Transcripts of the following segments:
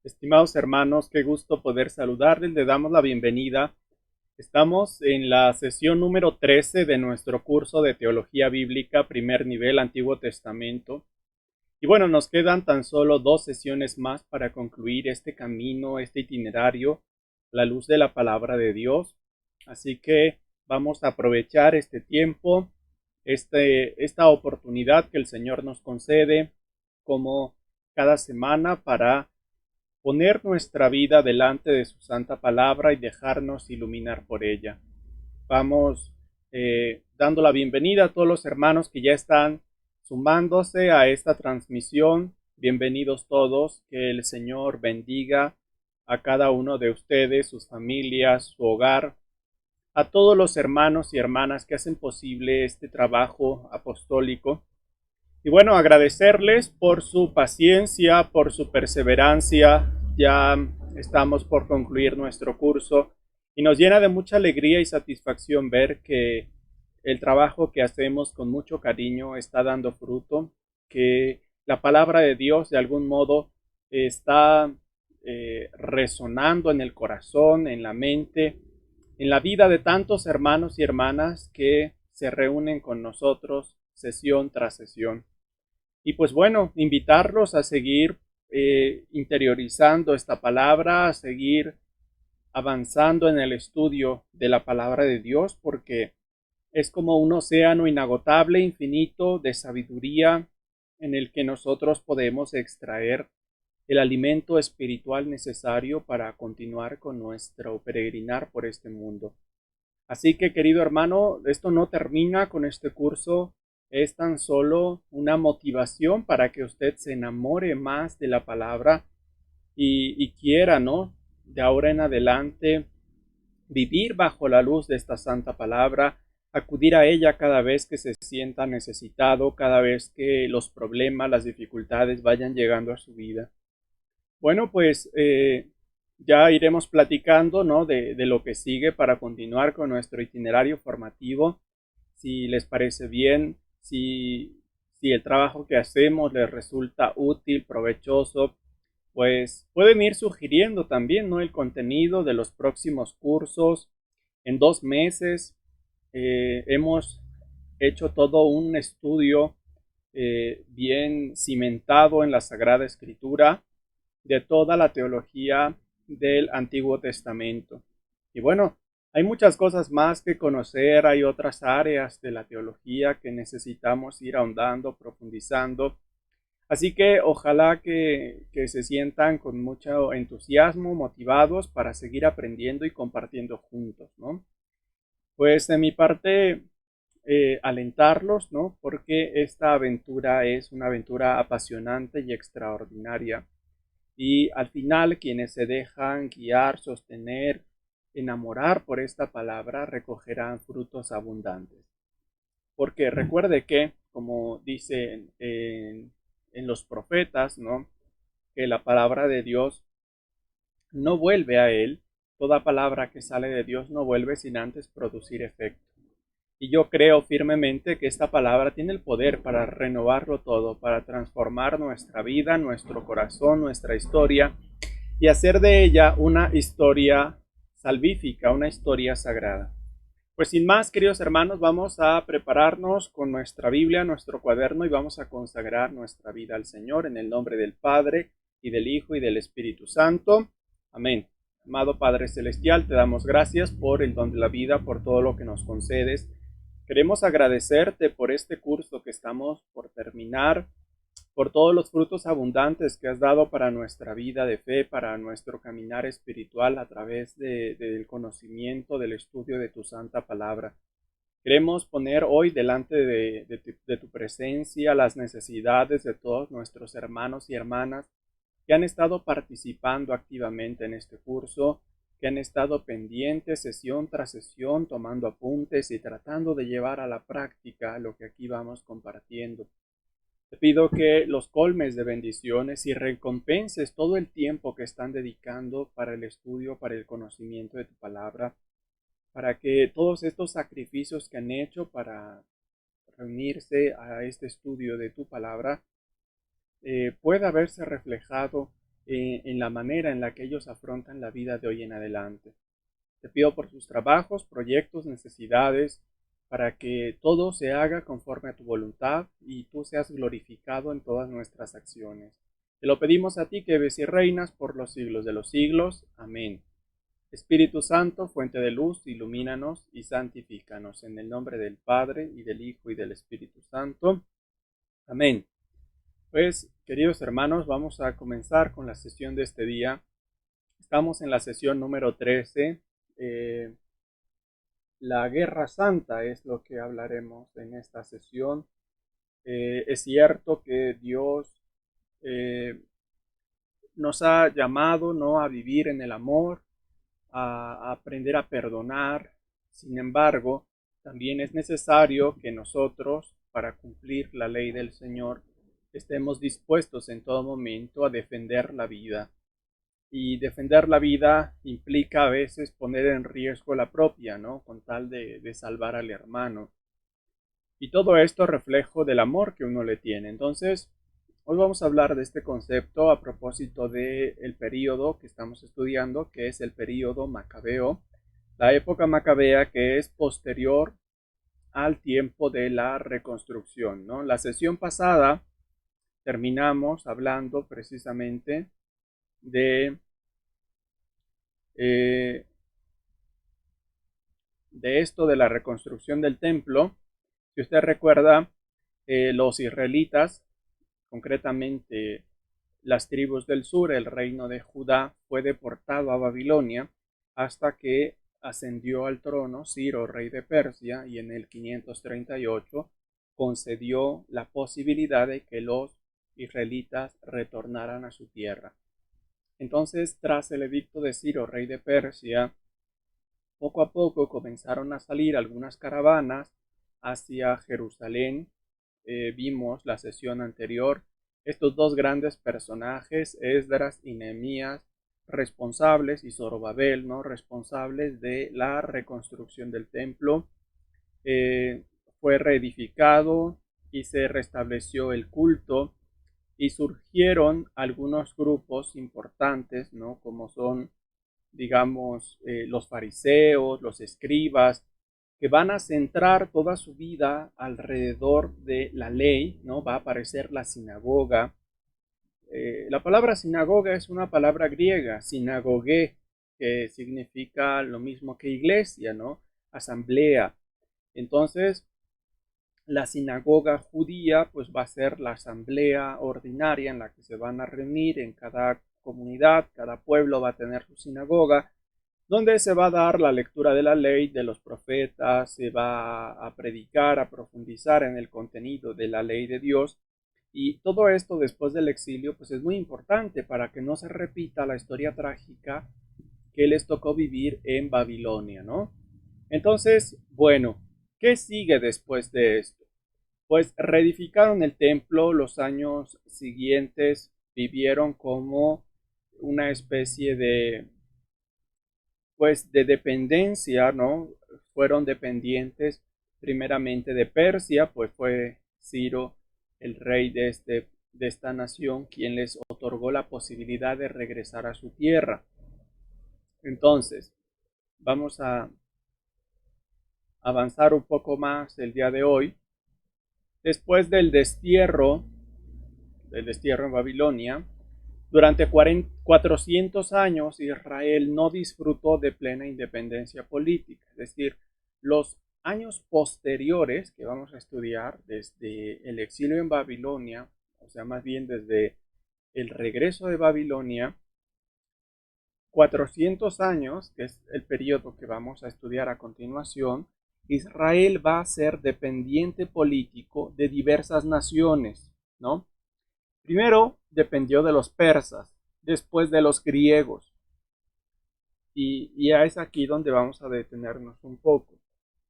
Estimados hermanos, qué gusto poder saludarles. Le damos la bienvenida. Estamos en la sesión número 13 de nuestro curso de Teología Bíblica, primer nivel, Antiguo Testamento. Y bueno, nos quedan tan solo 2 sesiones más para concluir este camino, este itinerario, la luz de la palabra de Dios. Así que vamos a aprovechar este tiempo, esta oportunidad que el Señor nos concede, como cada semana, para poner nuestra vida delante de su santa palabra y dejarnos iluminar por ella. Vamos dando la bienvenida a todos los hermanos que ya están sumándose a esta transmisión. Bienvenidos todos, que el Señor bendiga a cada uno de ustedes, sus familias, su hogar, a todos los hermanos y hermanas que hacen posible este trabajo apostólico. Y bueno, agradecerles por su paciencia, por su perseverancia. Ya estamos por concluir nuestro curso y nos llena de mucha alegría y satisfacción ver que el trabajo que hacemos con mucho cariño está dando fruto, que la palabra de Dios de algún modo está resonando en el corazón, en la mente, en la vida de tantos hermanos y hermanas que se reúnen con nosotros sesión tras sesión. Y pues bueno, invitarlos a seguir interiorizando esta palabra, a seguir avanzando en el estudio de la palabra de Dios, porque es como un océano inagotable, infinito, de sabiduría en el que nosotros podemos extraer el alimento espiritual necesario para continuar con nuestro peregrinar por este mundo. Así que, querido hermano, esto no termina con este curso, es tan solo una motivación para que usted se enamore más de la palabra y quiera, ¿no? De ahora en adelante vivir bajo la luz de esta santa palabra, acudir a ella cada vez que se sienta necesitado, cada vez que los problemas, las dificultades vayan llegando a su vida. Bueno, pues ya iremos platicando, ¿no? de lo que sigue para continuar con nuestro itinerario formativo. Si les parece bien, si el trabajo que hacemos les resulta útil, provechoso, pues pueden ir sugiriendo también, ¿no? El contenido de los próximos cursos. En 2 meses hemos hecho todo un estudio bien cimentado en la Sagrada Escritura de toda la teología del Antiguo Testamento. Y bueno, hay muchas cosas más que conocer, hay otras áreas de la teología que necesitamos ir ahondando, profundizando. Así que ojalá que se sientan con mucho entusiasmo, motivados para seguir aprendiendo y compartiendo juntos, ¿no? Pues de mi parte, alentarlos, ¿no? Porque esta aventura es una aventura apasionante y extraordinaria. Y al final, quienes se dejan guiar, sostener, enamorar por esta palabra, recogerán frutos abundantes. Porque recuerde que, como dicen en los profetas, ¿no? Que la palabra de Dios no vuelve a él, toda palabra que sale de Dios no vuelve sin antes producir efecto. Y yo creo firmemente que esta palabra tiene el poder para renovarlo todo, para transformar nuestra vida, nuestro corazón, nuestra historia y hacer de ella una historia salvífica, una historia sagrada. Pues sin más, queridos hermanos, vamos a prepararnos con nuestra Biblia, nuestro cuaderno y vamos a consagrar nuestra vida al Señor en el nombre del Padre y del Hijo y del Espíritu Santo. Amén. Amado Padre Celestial, te damos gracias por el don de la vida, por todo lo que nos concedes. Queremos agradecerte por este curso que estamos por terminar, por todos los frutos abundantes que has dado para nuestra vida de fe, para nuestro caminar espiritual a través del conocimiento, del estudio de tu santa palabra. Queremos poner hoy delante de tu presencia las necesidades de todos nuestros hermanos y hermanas que han estado participando activamente en este curso, que han estado pendientes sesión tras sesión, tomando apuntes y tratando de llevar a la práctica lo que aquí vamos compartiendo. Te pido que los colmes de bendiciones y recompenses todo el tiempo que están dedicando para el estudio, para el conocimiento de tu palabra, para que todos estos sacrificios que han hecho para reunirse a este estudio de tu palabra pueda verse reflejado en la manera en la que ellos afrontan la vida de hoy en adelante. Te pido por sus trabajos, proyectos, necesidades, para que todo se haga conforme a tu voluntad y tú seas glorificado en todas nuestras acciones. Te lo pedimos a ti que vives y reinas por los siglos de los siglos. Amén. Espíritu Santo, fuente de luz, ilumínanos y santifícanos. En el nombre del Padre, y del Hijo, y del Espíritu Santo. Amén. Pues, queridos hermanos, vamos a comenzar con la sesión de este día. Estamos en la sesión número 13. La Guerra Santa es lo que hablaremos en esta sesión. Es cierto que Dios nos ha llamado, ¿no?, a vivir en el amor, a aprender a perdonar. Sin embargo, también es necesario que nosotros, para cumplir la ley del Señor, estemos dispuestos en todo momento a defender la vida. Y defender la vida implica a veces poner en riesgo la propia, ¿no?, con tal de salvar al hermano. Y todo esto reflejo del amor que uno le tiene. Entonces, hoy vamos a hablar de este concepto a propósito del período que estamos estudiando, que es el período macabeo, la época macabea, que es posterior al tiempo de la reconstrucción, ¿no? La sesión pasada terminamos hablando precisamente de esto de la reconstrucción del templo. Si usted recuerda, los israelitas, concretamente las tribus del sur, el reino de Judá, fue deportado a Babilonia hasta que ascendió al trono Ciro, rey de Persia, y en el 538 concedió la posibilidad de que los israelitas retornaran a su tierra. Entonces, tras el edicto de Ciro, rey de Persia, poco a poco comenzaron a salir algunas caravanas hacia Jerusalén. Vimos la sesión anterior estos dos grandes personajes, Esdras y Nehemías, responsables, y Zorobabel, ¿no?, responsables de la reconstrucción del templo. Fue reedificado y se restableció el culto, y surgieron algunos grupos importantes, ¿no?, como son, digamos, los fariseos, los escribas, que van a centrar toda su vida alrededor de la ley, ¿no? Va a aparecer la sinagoga. La palabra sinagoga es una palabra griega, sinagoge, que significa lo mismo que iglesia, ¿no?, asamblea. Entonces, la sinagoga judía pues va a ser la asamblea ordinaria en la que se van a reunir en cada comunidad. Cada pueblo va a tener su sinagoga, donde se va a dar la lectura de la ley, de los profetas, se va a predicar, a profundizar en el contenido de la ley de Dios. Y todo esto después del exilio pues es muy importante para que no se repita la historia trágica que les tocó vivir en Babilonia, ¿no? Entonces, bueno, ¿qué sigue después de esto? Pues reedificaron el templo. Los años siguientes vivieron como una especie de, pues, de dependencia, ¿no? Fueron dependientes primeramente de Persia, pues fue Ciro, el rey de esta nación, quien les otorgó la posibilidad de regresar a su tierra. Entonces, vamos a avanzar un poco más el día de hoy. Después del destierro en Babilonia, durante 400 años Israel no disfrutó de plena independencia política. Es decir, los años posteriores que vamos a estudiar, desde el exilio en Babilonia, o sea, más bien desde el regreso de Babilonia, 400 años, que es el periodo que vamos a estudiar a continuación, Israel va a ser dependiente político de diversas naciones, ¿no? Primero dependió de los persas, después de los griegos, y es aquí donde vamos a detenernos un poco.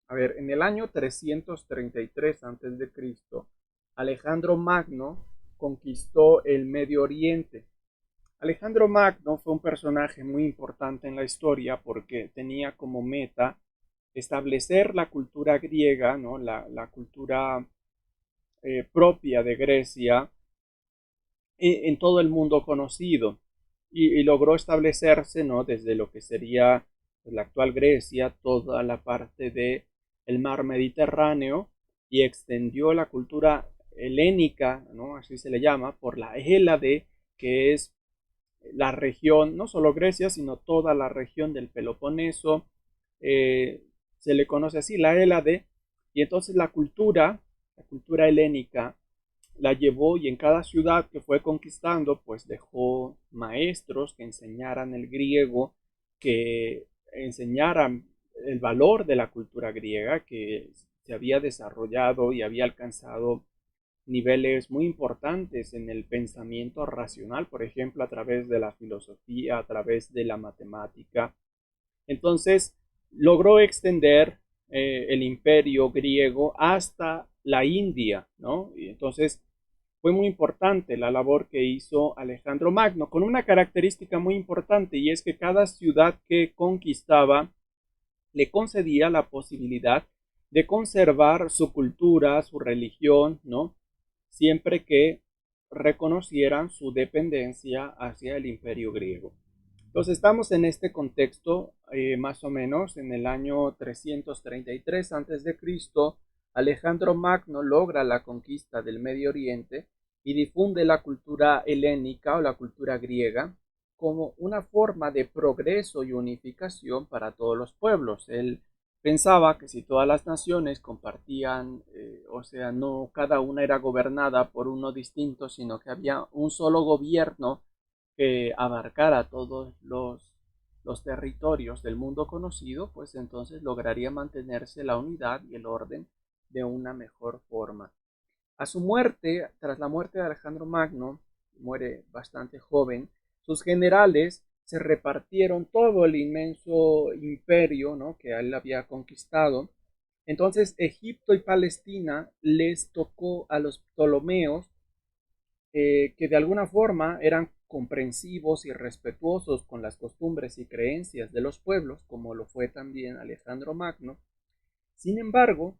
A ver, en el año 333 a.C., Alejandro Magno conquistó el Medio Oriente. Alejandro Magno fue un personaje muy importante en la historia porque tenía como meta establecer la cultura griega, ¿no?, la cultura propia de Grecia, en todo el mundo conocido. y logró establecerse, ¿no? Desde lo que sería la actual Grecia, toda la parte del mar Mediterráneo, y extendió la cultura helénica, ¿no? Así se le llama, por la Hélade, que es la región, no solo Grecia, sino toda la región del Peloponeso, eh, se le conoce así, la Hélade, y entonces la cultura helénica, la llevó y en cada ciudad que fue conquistando, pues dejó maestros que enseñaran el griego, que enseñaran el valor de la cultura griega, que se había desarrollado y había alcanzado niveles muy importantes en el pensamiento racional, por ejemplo, a través de la filosofía, a través de la matemática. Entonces, logró extender el imperio griego hasta la India, ¿no? Y entonces fue muy importante la labor que hizo Alejandro Magno, con una característica muy importante, y es que cada ciudad que conquistaba le concedía la posibilidad de conservar su cultura, su religión, ¿no? Siempre que reconocieran su dependencia hacia el imperio griego. Entonces estamos en este contexto, más o menos en el año 333 a.C., Alejandro Magno logra la conquista del Medio Oriente y difunde la cultura helénica o la cultura griega como una forma de progreso y unificación para todos los pueblos. Él pensaba que si todas las naciones compartían, o sea, no cada una era gobernada por uno distinto, sino que había un solo gobierno que abarcara todos los territorios del mundo conocido, pues entonces lograría mantenerse la unidad y el orden de una mejor forma. A su muerte, tras la muerte de Alejandro Magno, muere bastante joven, sus generales se repartieron todo el inmenso imperio, ¿no?, que él había conquistado. Entonces Egipto y Palestina les tocó a los Ptolomeos, que de alguna forma eran comprensivos y respetuosos con las costumbres y creencias de los pueblos, como lo fue también Alejandro Magno. Sin embargo,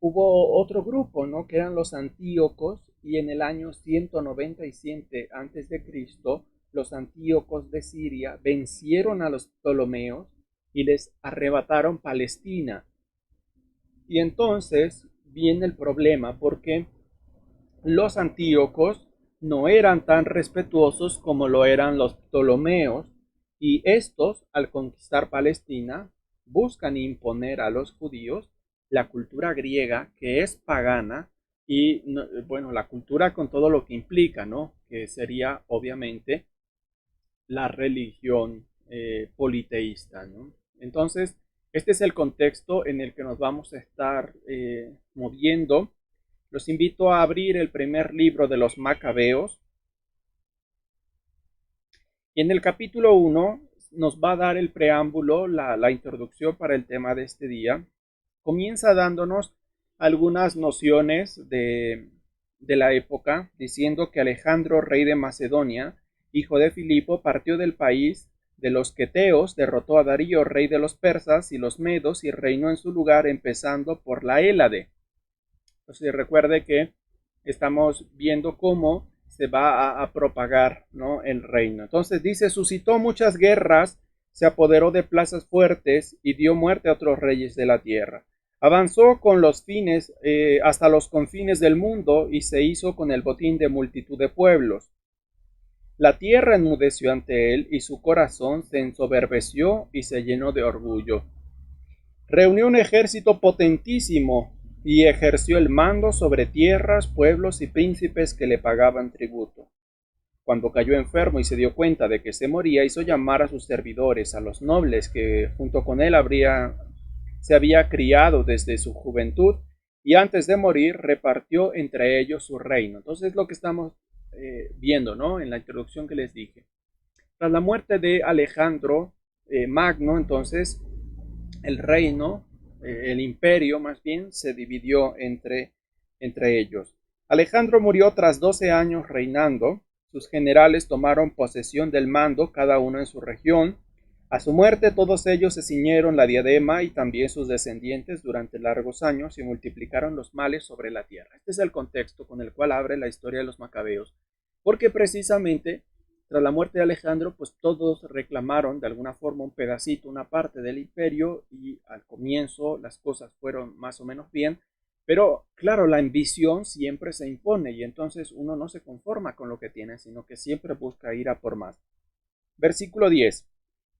hubo otro grupo, ¿no?, que eran los antíocos, y en el año 197 a.C., los antíocos de Siria vencieron a los ptolomeos y les arrebataron Palestina. Y entonces viene el problema, porque los antíocos no eran tan respetuosos como lo eran los ptolomeos, y estos, al conquistar Palestina, buscan imponer a los judíos la cultura griega, que es pagana, y bueno, la cultura con todo lo que implica, ¿no? Que sería obviamente la religión politeísta, ¿no? Entonces, este es el contexto en el que nos vamos a estar moviendo. Los invito a abrir el primer libro de los Macabeos. Y en el capítulo 1 nos va a dar el preámbulo, la introducción para el tema de este día. Comienza dándonos algunas nociones de la época, diciendo que Alejandro, rey de Macedonia, hijo de Filipo, partió del país de los queteos, derrotó a Darío, rey de los persas y los medos, y reinó en su lugar, empezando por la Hélade. Entonces recuerde que estamos viendo cómo se va a propagar, ¿no?, el reino. Entonces dice, suscitó muchas guerras, se apoderó de plazas fuertes y dio muerte a otros reyes de la tierra. Avanzó con los fines hasta los confines del mundo y se hizo con el botín de multitud de pueblos. La tierra enmudeció ante él y su corazón se ensoberbeció y se llenó de orgullo. Reunió un ejército potentísimo y ejerció el mando sobre tierras, pueblos y príncipes que le pagaban tributo. Cuando cayó enfermo y se dio cuenta de que se moría, hizo llamar a sus servidores, a los nobles que junto con él se había criado desde su juventud, y antes de morir repartió entre ellos su reino. Entonces es lo que estamos viendo, ¿no?, en la introducción que les dije. Tras la muerte de Alejandro Magno, entonces el reino, el imperio más bien, se dividió entre ellos. Alejandro murió tras 12 años reinando. Sus generales tomaron posesión del mando, cada uno en su región. A su muerte todos ellos se ciñeron la diadema, y también sus descendientes, durante largos años, y multiplicaron los males sobre la tierra. Este es el contexto con el cual abre la historia de los Macabeos, porque precisamente Tras la muerte de Alejandro, pues todos reclamaron de alguna forma un pedacito, una parte del imperio, y al comienzo las cosas fueron más o menos bien, pero claro, la ambición siempre se impone y entonces uno no se conforma con lo que tiene, sino que siempre busca ir a por más. Versículo 10.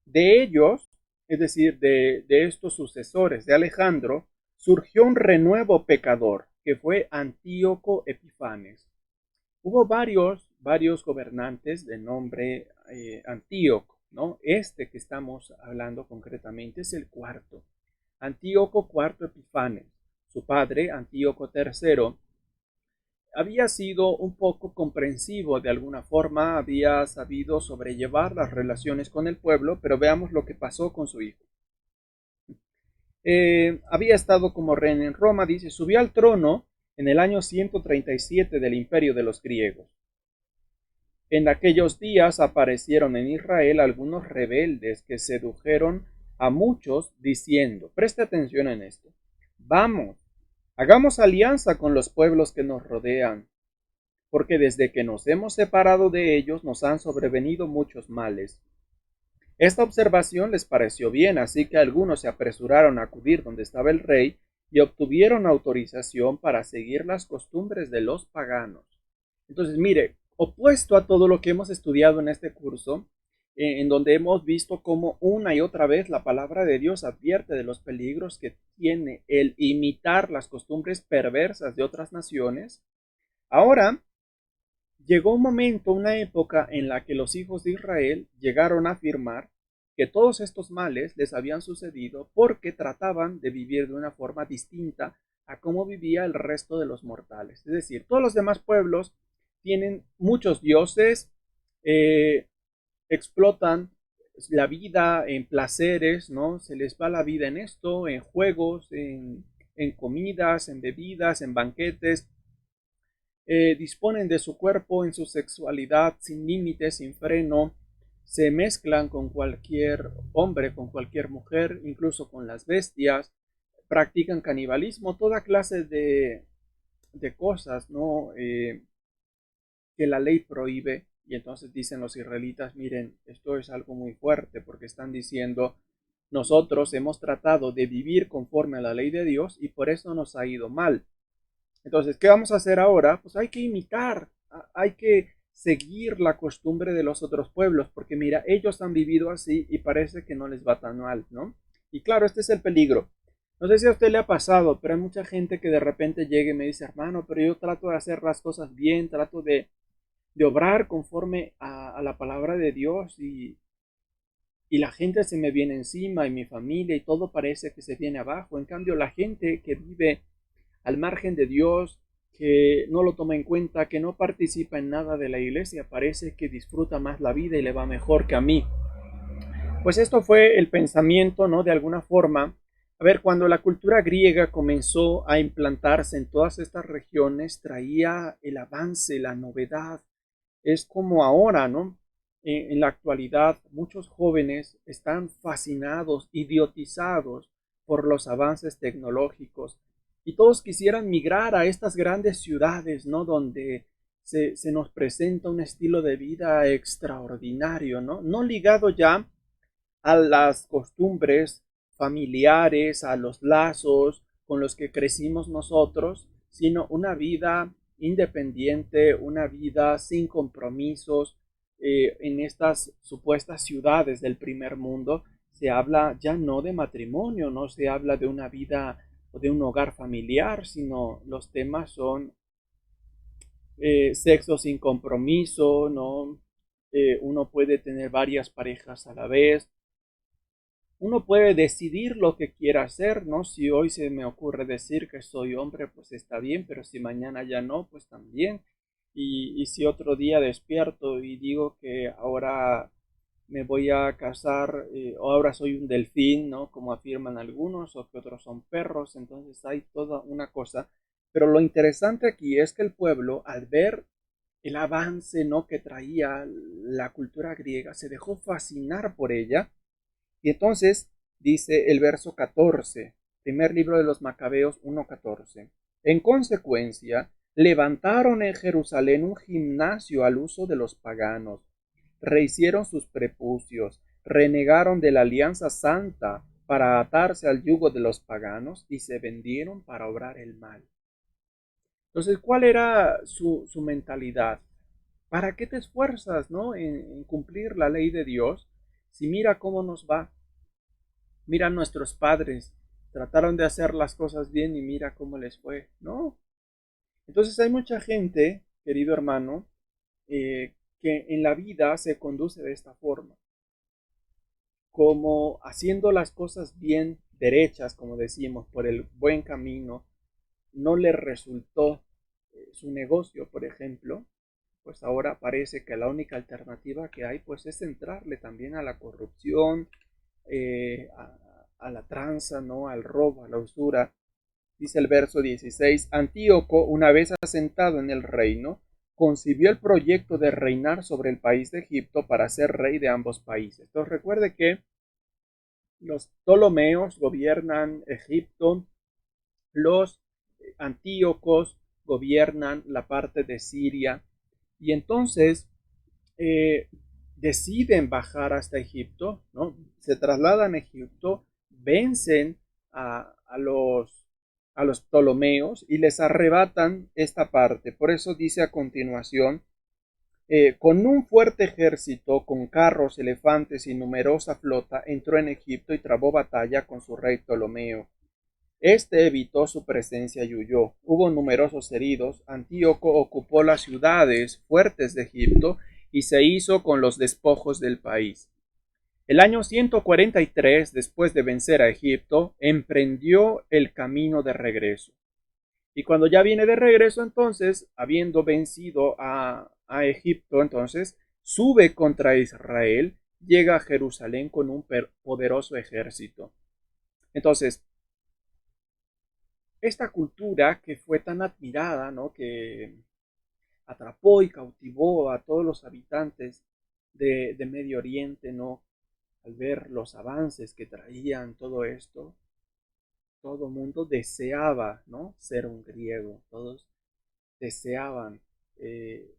De ellos, es decir, de estos sucesores de Alejandro, surgió un renuevo pecador, que fue Antíoco Epifanes. Hubo varios gobernantes de nombre Antíoco, ¿no? Este que estamos hablando concretamente es el cuarto. Antíoco IV Epifanes. Su padre, Antíoco III, había sido un poco comprensivo de alguna forma, había sabido sobrellevar las relaciones con el pueblo, pero veamos lo que pasó con su hijo. Había estado como rey en Roma, dice, subió al trono en el año 137 del imperio de los griegos. En aquellos días aparecieron en Israel algunos rebeldes que sedujeron a muchos diciendo, preste atención en esto, vamos, hagamos alianza con los pueblos que nos rodean, porque desde que nos hemos separado de ellos nos han sobrevenido muchos males. Esta observación les pareció bien, así que algunos se apresuraron a acudir donde estaba el rey y obtuvieron autorización para seguir las costumbres de los paganos. Entonces, mire, opuesto a todo lo que hemos estudiado en este curso, en donde hemos visto cómo una y otra vez la palabra de Dios advierte de los peligros que tiene el imitar las costumbres perversas de otras naciones, ahora llegó un momento, una época en la que los hijos de Israel llegaron a afirmar que todos estos males les habían sucedido porque trataban de vivir de una forma distinta a cómo vivía el resto de los mortales. Es decir, todos los demás pueblos tienen muchos dioses, eh, explotan la vida en placeres, ¿no? Se les va la vida en esto, en juegos, en comidas, en bebidas, en banquetes. Disponen de su cuerpo en su sexualidad sin límites, sin freno, se mezclan con cualquier hombre, con cualquier mujer, incluso con las bestias, practican canibalismo, toda clase de cosas, ¿no? Que la ley prohíbe. Y entonces dicen los israelitas, miren, esto es algo muy fuerte porque están diciendo, nosotros hemos tratado de vivir conforme a la ley de Dios y por eso nos ha ido mal. Entonces, ¿qué vamos a hacer ahora? Pues hay que imitar, hay que seguir la costumbre de los otros pueblos, porque mira, ellos han vivido así y parece que no les va tan mal, ¿no? Y claro, este es el peligro. No sé si a usted le ha pasado, pero hay mucha gente que de repente llega y me dice, hermano, pero yo trato de hacer las cosas bien, trato de obrar conforme a la palabra de Dios y la gente se me viene encima y mi familia y todo parece que se viene abajo. En cambio, la gente que vive al margen de Dios, que no lo toma en cuenta, que no participa en nada de la iglesia, parece que disfruta más la vida y le va mejor que a mí. Pues esto fue el pensamiento, ¿no? De alguna forma. A ver, cuando la cultura griega comenzó a implantarse en todas estas regiones, traía el avance, la novedad. Es como ahora, ¿no? En la actualidad, muchos jóvenes están fascinados, idiotizados por los avances tecnológicos y todos quisieran migrar a estas grandes ciudades, ¿no? Donde se nos presenta un estilo de vida extraordinario, ¿no? No ligado ya a las costumbres familiares, a los lazos con los que crecimos nosotros, sino una vida independiente, una vida sin compromisos. En estas supuestas ciudades del primer mundo se habla ya no de matrimonio, no se habla de una vida o de un hogar familiar, sino los temas son sexo sin compromiso, ¿no? Uno puede tener varias parejas a la vez, uno puede decidir lo que quiera hacer, ¿no? Si hoy se me ocurre decir que soy hombre, pues está bien, pero si mañana ya no, pues también. Y si otro día despierto y digo que ahora me voy a casar, o ahora soy un delfín, ¿no? Como afirman algunos, o que otros son perros, entonces hay toda una cosa. Pero lo interesante aquí es que el pueblo, al ver el avance, ¿no? Que traía la cultura griega, se dejó fascinar por ella y entonces dice el verso 14, primer libro de los Macabeos 1:14. En consecuencia, levantaron en Jerusalén un gimnasio al uso de los paganos. rehicieron sus prepucios, renegaron de la alianza santa para atarse al yugo de los paganos y se vendieron para obrar el mal. Entonces, ¿cuál era su mentalidad? ¿Para qué te esfuerzas, no, en cumplir la ley de Dios si mira cómo nos va? Mira, nuestros padres trataron de hacer las cosas bien y mira cómo les fue, ¿no? Entonces hay mucha gente, querido hermano, que en la vida se conduce de esta forma, como haciendo las cosas bien derechas, como decimos, por el buen camino, no le resultó su negocio, por ejemplo, pues ahora parece que la única alternativa que hay pues es entrarle también a la corrupción, a la tranza, ¿no? Al robo, a la usura. Dice el verso 16, Antíoco, una vez asentado en el reino, concibió el proyecto de reinar sobre el país de Egipto para ser rey de ambos países. Entonces recuerde que los Ptolomeos gobiernan Egipto, los Antíocos gobiernan la parte de Siria, y entonces eh, deciden bajar hasta Egipto, ¿no? Se trasladan a Egipto, vencen a los Ptolomeos y les arrebatan esta parte. Por eso dice a continuación, con un fuerte ejército, con carros, elefantes y numerosa flota, entró en Egipto y trabó batalla con su rey Ptolomeo. Este evitó su presencia y huyó. Hubo numerosos heridos. Antíoco ocupó las ciudades fuertes de Egipto y se hizo con los despojos del país. El año 143, después de vencer a Egipto, emprendió el camino de regreso. Y cuando ya viene de regreso, entonces, habiendo vencido a Egipto, entonces, sube contra Israel, llega a Jerusalén con un poderoso ejército. Entonces, esta cultura que fue tan admirada, ¿no? Que atrapó y cautivó a todos los habitantes de Medio Oriente, ¿no? Al ver los avances que traían todo esto, todo mundo deseaba, ¿no? Ser un griego, todos deseaban eh,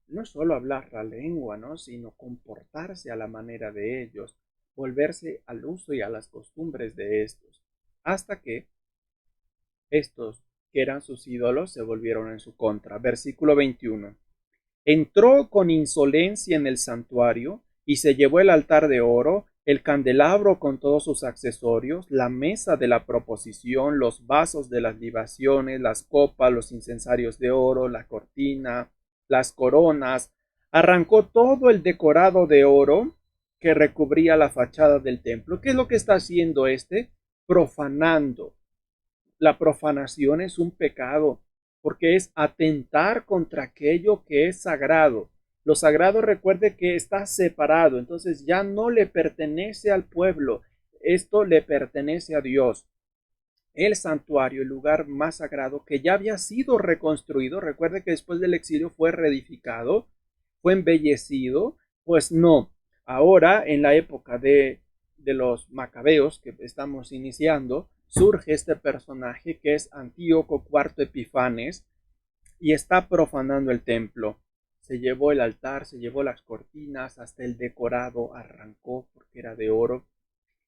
no solo hablar la lengua, ¿no? Sino comportarse a la manera de ellos, volverse al uso y a las costumbres de estos, hasta que estos, que eran sus ídolos, se volvieron en su contra. Versículo 21. Entró con insolencia en el santuario y se llevó el altar de oro, el candelabro con todos sus accesorios, la mesa de la proposición, los vasos de las libaciones, las copas, los incensarios de oro, la cortina, las coronas. Arrancó todo el decorado de oro que recubría la fachada del templo. ¿Qué es lo que está haciendo este? Profanando. La profanación es un pecado porque es atentar contra aquello que es sagrado. Lo sagrado, recuerde que está separado, entonces ya no le pertenece al pueblo, esto le pertenece a Dios. El santuario, el lugar más sagrado que ya había sido reconstruido, recuerde que después del exilio fue reedificado, fue embellecido, pues no, ahora en la época de los macabeos que estamos iniciando, surge este personaje que es Antíoco IV Epifanes y está profanando el templo. Se llevó el altar, se llevó las cortinas, hasta el decorado arrancó porque era de oro.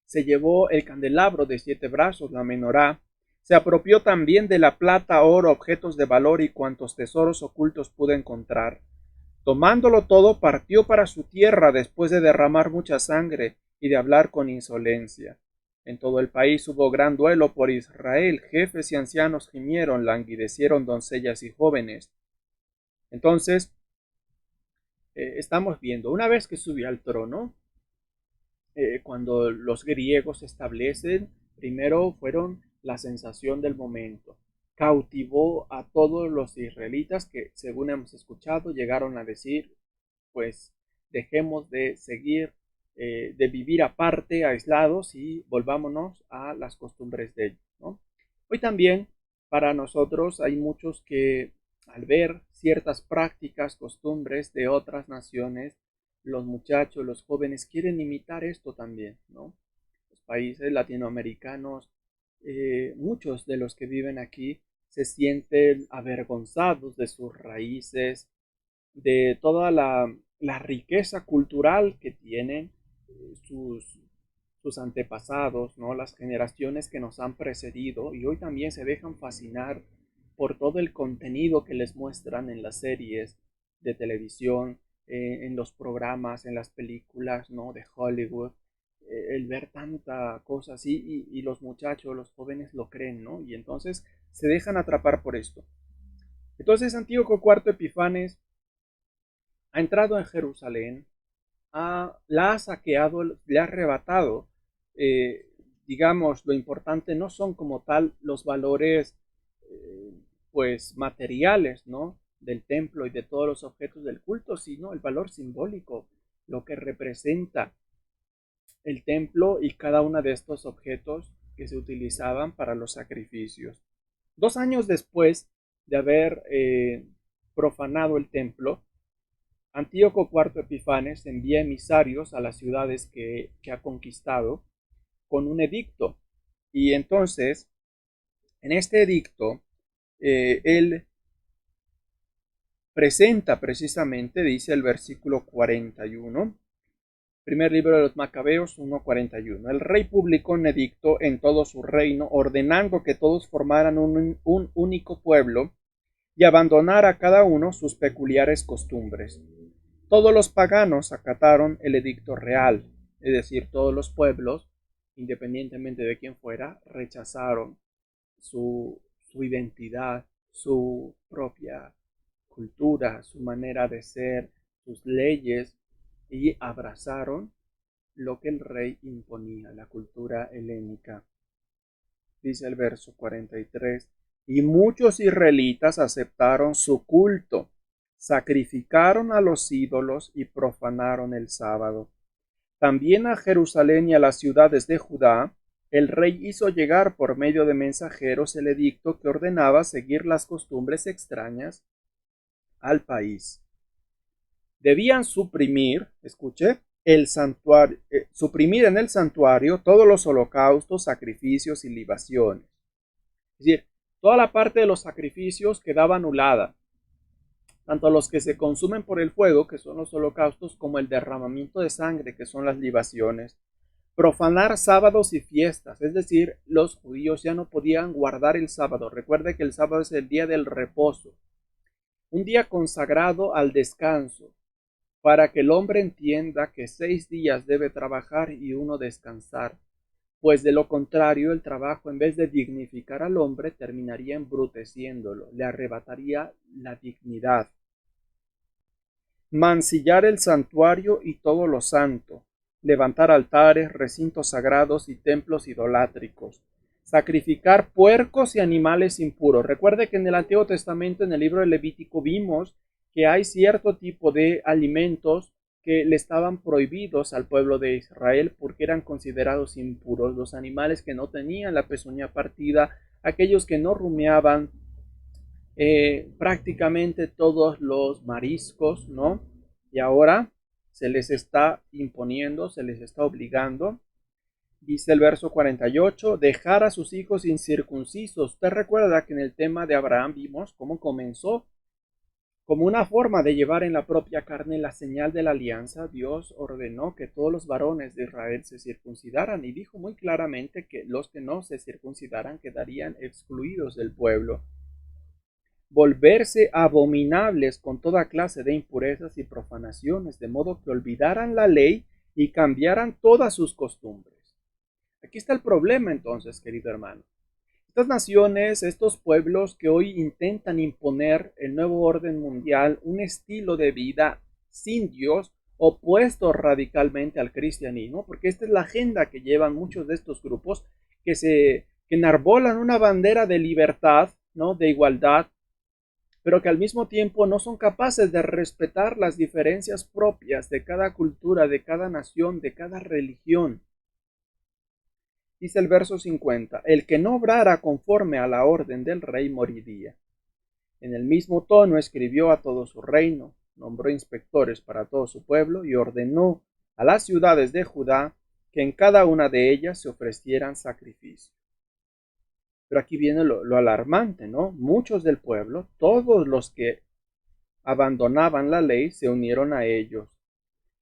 Se llevó el candelabro de 7 brazos, la menorá. Se apropió también de la plata, oro, objetos de valor y cuantos tesoros ocultos pudo encontrar. Tomándolo todo, partió para su tierra después de derramar mucha sangre y de hablar con insolencia. En todo el país hubo gran duelo por Israel, jefes y ancianos gimieron, languidecieron doncellas y jóvenes. Entonces, estamos viendo, una vez que subió al trono, cuando los griegos se establecen, primero fueron la sensación del momento. Cautivó a todos los israelitas que, según hemos escuchado, llegaron a decir, pues dejemos de seguir, de vivir aparte, aislados y volvámonos a las costumbres de ellos, ¿no? Hoy también para nosotros hay muchos que al ver ciertas prácticas, costumbres de otras naciones, los muchachos, los jóvenes quieren imitar esto también, ¿no? Los países latinoamericanos, muchos de los que viven aquí se sienten avergonzados de sus raíces, de toda la riqueza cultural que tienen sus antepasados, ¿no? Las generaciones que nos han precedido y hoy también se dejan fascinar por todo el contenido que les muestran en las series de televisión, en los programas, en las películas, ¿no? De Hollywood, el ver tanta cosa así y los muchachos, los jóvenes lo creen, ¿no? Y entonces se dejan atrapar por esto. Entonces Antíoco IV Epifanes ha entrado en Jerusalén, la ha saqueado, le ha arrebatado. eh, digamos, lo importante no son como tal los valores eh, pues materiales, ¿no? Del templo y de todos los objetos del culto, sino el valor simbólico, lo que representa el templo y cada uno de estos objetos que se utilizaban para los sacrificios. 2 años después de haber profanado el templo, Antíoco IV Epifanes envía emisarios a las ciudades que ha conquistado con un edicto. Y entonces, en este edicto, él presenta precisamente, dice el versículo 41, primer libro de los Macabeos 1:41. El rey publicó un edicto en todo su reino, ordenando que todos formaran un único pueblo y abandonara cada uno sus peculiares costumbres. Todos los paganos acataron el edicto real, es decir, todos los pueblos, independientemente de quién fuera, rechazaron su identidad, su propia cultura, su manera de ser, sus leyes, y abrazaron lo que el rey imponía, la cultura helénica. Dice el verso 43, y muchos israelitas aceptaron su culto, sacrificaron a los ídolos y profanaron el sábado. También a Jerusalén y a las ciudades de Judá, el rey hizo llegar por medio de mensajeros el edicto que ordenaba seguir las costumbres extrañas al país. Debían suprimir, escuche, el santuario, suprimir en el santuario todos los holocaustos, sacrificios y libaciones. Es decir, toda la parte de los sacrificios quedaba anulada, tanto los que se consumen por el fuego, que son los holocaustos, como el derramamiento de sangre, que son las libaciones. Profanar sábados y fiestas, es decir, los judíos ya no podían guardar el sábado. Recuerde que el sábado es el día del reposo, un día consagrado al descanso, para que el hombre entienda que 6 días debe trabajar y uno descansar, pues de lo contrario el trabajo, en vez de dignificar al hombre, terminaría embruteciéndolo, le arrebataría la dignidad. Mancillar el santuario y todo lo santo, levantar altares, recintos sagrados y templos idolátricos, sacrificar puercos y animales impuros. Recuerde que en el Antiguo Testamento, en el libro de Levítico, vimos que hay cierto tipo de alimentos que le estaban prohibidos al pueblo de Israel porque eran considerados impuros. Los animales que no tenían la pezuña partida, aquellos que no rumiaban, prácticamente todos los mariscos, ¿no? Y ahora se les está imponiendo, se les está obligando. Dice el verso 48, dejar a sus hijos incircuncisos. Usted recuerda que en el tema de Abraham vimos cómo comenzó como una forma de llevar en la propia carne la señal de la alianza. Dios ordenó que todos los varones de Israel se circuncidaran y dijo muy claramente que los que no se circuncidaran quedarían excluidos del pueblo. Volverse abominables con toda clase de impurezas y profanaciones, de modo que olvidaran la ley y cambiaran todas sus costumbres. Aquí está el problema entonces, querido hermano. Estas naciones, estos pueblos que hoy intentan imponer el nuevo orden mundial, un estilo de vida sin Dios, opuesto radicalmente al cristianismo, porque esta es la agenda que llevan muchos de estos grupos que enarbolan una bandera de libertad, ¿no? De igualdad, pero que al mismo tiempo no son capaces de respetar las diferencias propias de cada cultura, de cada nación, de cada religión. Dice el verso 50, el que no obrara conforme a la orden del rey moriría. En el mismo tono escribió a todo su reino, nombró inspectores para todo su pueblo y ordenó a las ciudades de Judá que en cada una de ellas se ofrecieran sacrificios. Pero aquí viene lo alarmante, ¿no? Muchos del pueblo, todos los que abandonaban la ley se unieron a ellos.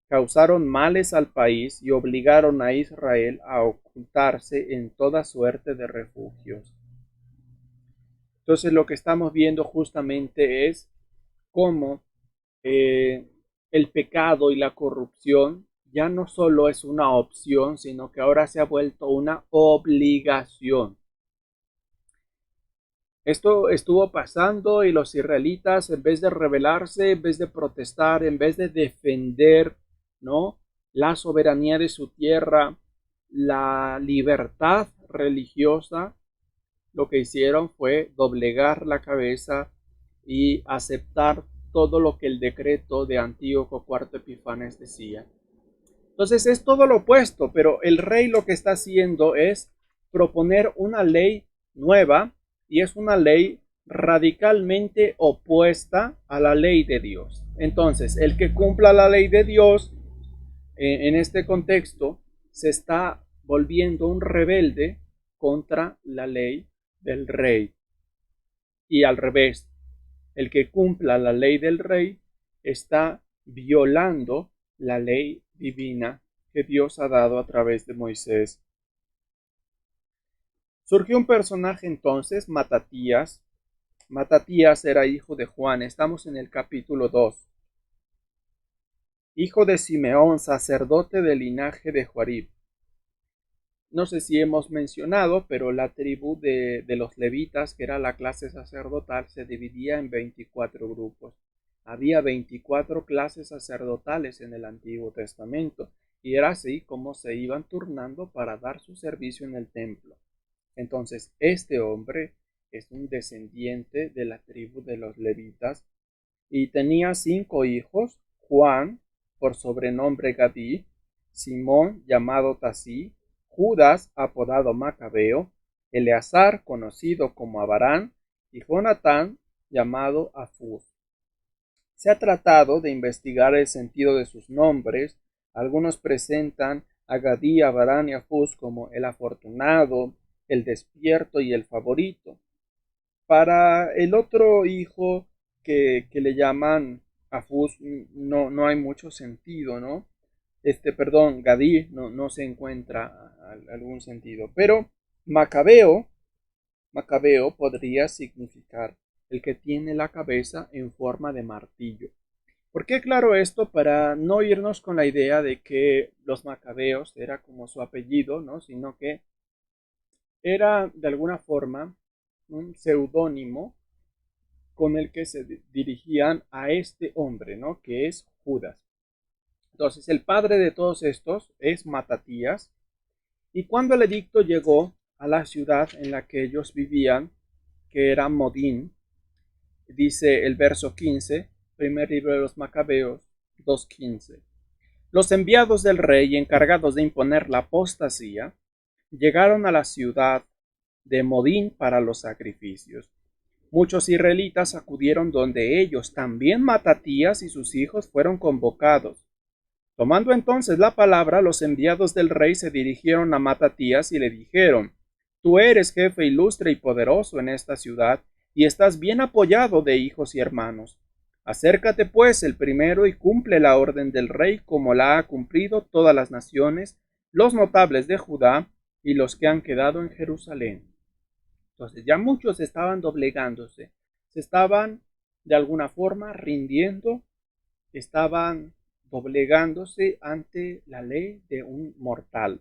Causaron males al país y obligaron a Israel a ocultarse en toda suerte de refugios. Entonces lo que estamos viendo justamente es cómo el pecado y la corrupción ya no solo es una opción, sino que ahora se ha vuelto una obligación. Esto estuvo pasando y los israelitas, en vez de rebelarse, en vez de protestar, en vez de defender, ¿no?, la soberanía de su tierra, la libertad religiosa, lo que hicieron fue doblegar la cabeza y aceptar todo lo que el decreto de Antíoco IV Epifanes decía. Entonces es todo lo opuesto, pero el rey lo que está haciendo es proponer una ley nueva, y es una ley radicalmente opuesta a la ley de Dios. Entonces, el que cumpla la ley de Dios, en este contexto, se está volviendo un rebelde contra la ley del rey. Y al revés, el que cumpla la ley del rey está violando la ley divina que Dios ha dado a través de Moisés. Surgió un personaje entonces, Matatías. Matatías era hijo de Juan. Estamos en el capítulo 2. Hijo de Simeón, sacerdote del linaje de Joarib. No sé si hemos mencionado, pero la tribu de los levitas, que era la clase sacerdotal, se dividía en 24 grupos. Había 24 clases sacerdotales en el Antiguo Testamento, y era así como se iban turnando para dar su servicio en el templo. Entonces, este hombre es un descendiente de la tribu de los levitas y tenía 5 hijos: Juan, por sobrenombre Gadí; Simón, llamado Tasí; Judas, apodado Macabeo; Eleazar, conocido como Abarán; y Jonatán, llamado Afuz. Se ha tratado de investigar el sentido de sus nombres. Algunos presentan a Gadí, Abarán y Afuz como el afortunado, el despierto y el favorito. Para el otro hijo que le llaman Afuz, no hay mucho sentido, ¿no? Perdón, Gadí no se encuentra algún sentido. Pero Macabeo podría significar el que tiene la cabeza en forma de martillo. ¿Por qué aclaro esto? Para no irnos con la idea de que los macabeos era como su apellido, ¿no? Sino que era de alguna forma un seudónimo con el que se dirigían a este hombre, ¿no?, que es Judas. Entonces, el padre de todos estos es Matatías, y cuando el edicto llegó a la ciudad en la que ellos vivían, que era Modín, dice el verso 15, primer libro de los Macabeos 2:15. Los enviados del rey, encargados de imponer la apostasía, llegaron a la ciudad de Modín para los sacrificios. Muchos israelitas acudieron donde ellos. También Matatías y sus hijos fueron convocados. Tomando entonces la palabra, los enviados del rey se dirigieron a Matatías y le dijeron: Tú eres jefe ilustre y poderoso en esta ciudad, y estás bien apoyado de hijos y hermanos. Acércate pues el primero y cumple la orden del rey, como la ha cumplido todas las naciones, los notables de Judá y los que han quedado en Jerusalén. Entonces ya muchos estaban doblegándose, se estaban de alguna forma rindiendo, estaban doblegándose ante la ley de un mortal.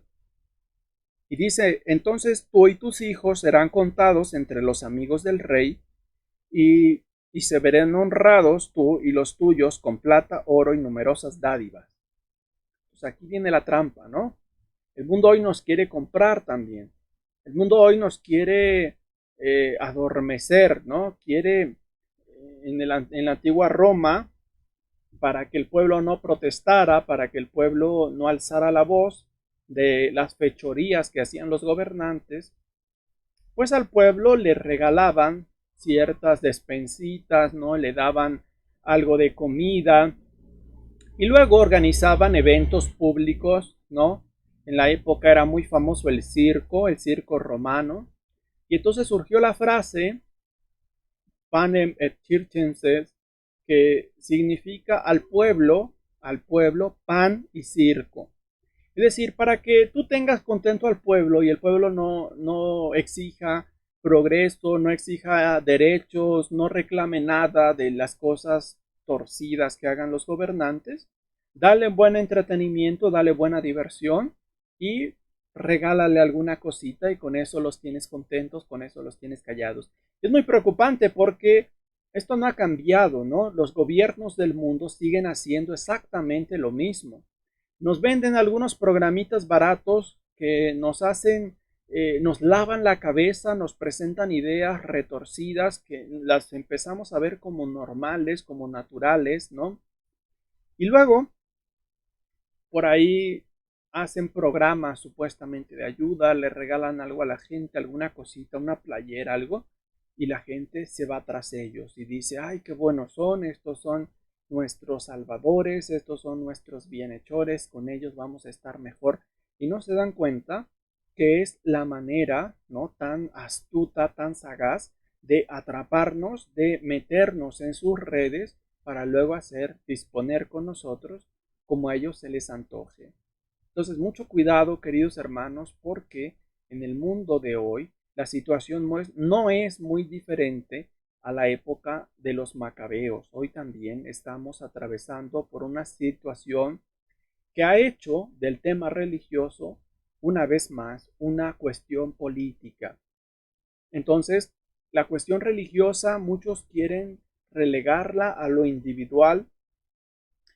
Y dice: entonces tú y tus hijos serán contados entre los amigos del rey, y se verán honrados tú y los tuyos con plata, oro y numerosas dádivas. Pues aquí viene la trampa, ¿no? El mundo hoy nos quiere comprar también. El mundo hoy nos quiere adormecer, ¿no? Quiere, en la antigua Roma, para que el pueblo no protestara, para que el pueblo no alzara la voz de las fechorías que hacían los gobernantes, pues al pueblo le regalaban ciertas despensitas, ¿no? Le daban algo de comida, y luego organizaban eventos públicos, ¿no? En la época era muy famoso el circo romano, y entonces surgió la frase panem et circenses, que significa al pueblo, pan y circo. Es decir, para que tú tengas contento al pueblo y el pueblo no exija progreso, no exija derechos, no reclame nada de las cosas torcidas que hagan los gobernantes, dale buen entretenimiento, dale buena diversión y regálale alguna cosita y con eso los tienes contentos, con eso los tienes callados. Es muy preocupante porque esto no ha cambiado, ¿no? Los gobiernos del mundo siguen haciendo exactamente lo mismo. Nos venden algunos programitas baratos que nos hacen, nos lavan la cabeza, nos presentan ideas retorcidas que las empezamos a ver como normales, como naturales, ¿no? Y luego, por ahí hacen programas supuestamente de ayuda, le regalan algo a la gente, alguna cosita, una playera, algo, y la gente se va tras ellos y dice, ay, qué buenos son, estos son nuestros salvadores, estos son nuestros bienhechores, con ellos vamos a estar mejor. Y no se dan cuenta que es la manera, ¿no? Tan astuta, tan sagaz de atraparnos, de meternos en sus redes para luego disponer con nosotros como a ellos se les antoje. Entonces, mucho cuidado, queridos hermanos, porque en el mundo de hoy la situación no es muy diferente a la época de los macabeos. Hoy también estamos atravesando por una situación que ha hecho del tema religioso una vez más una cuestión política. Entonces, la cuestión religiosa muchos quieren relegarla a lo individual.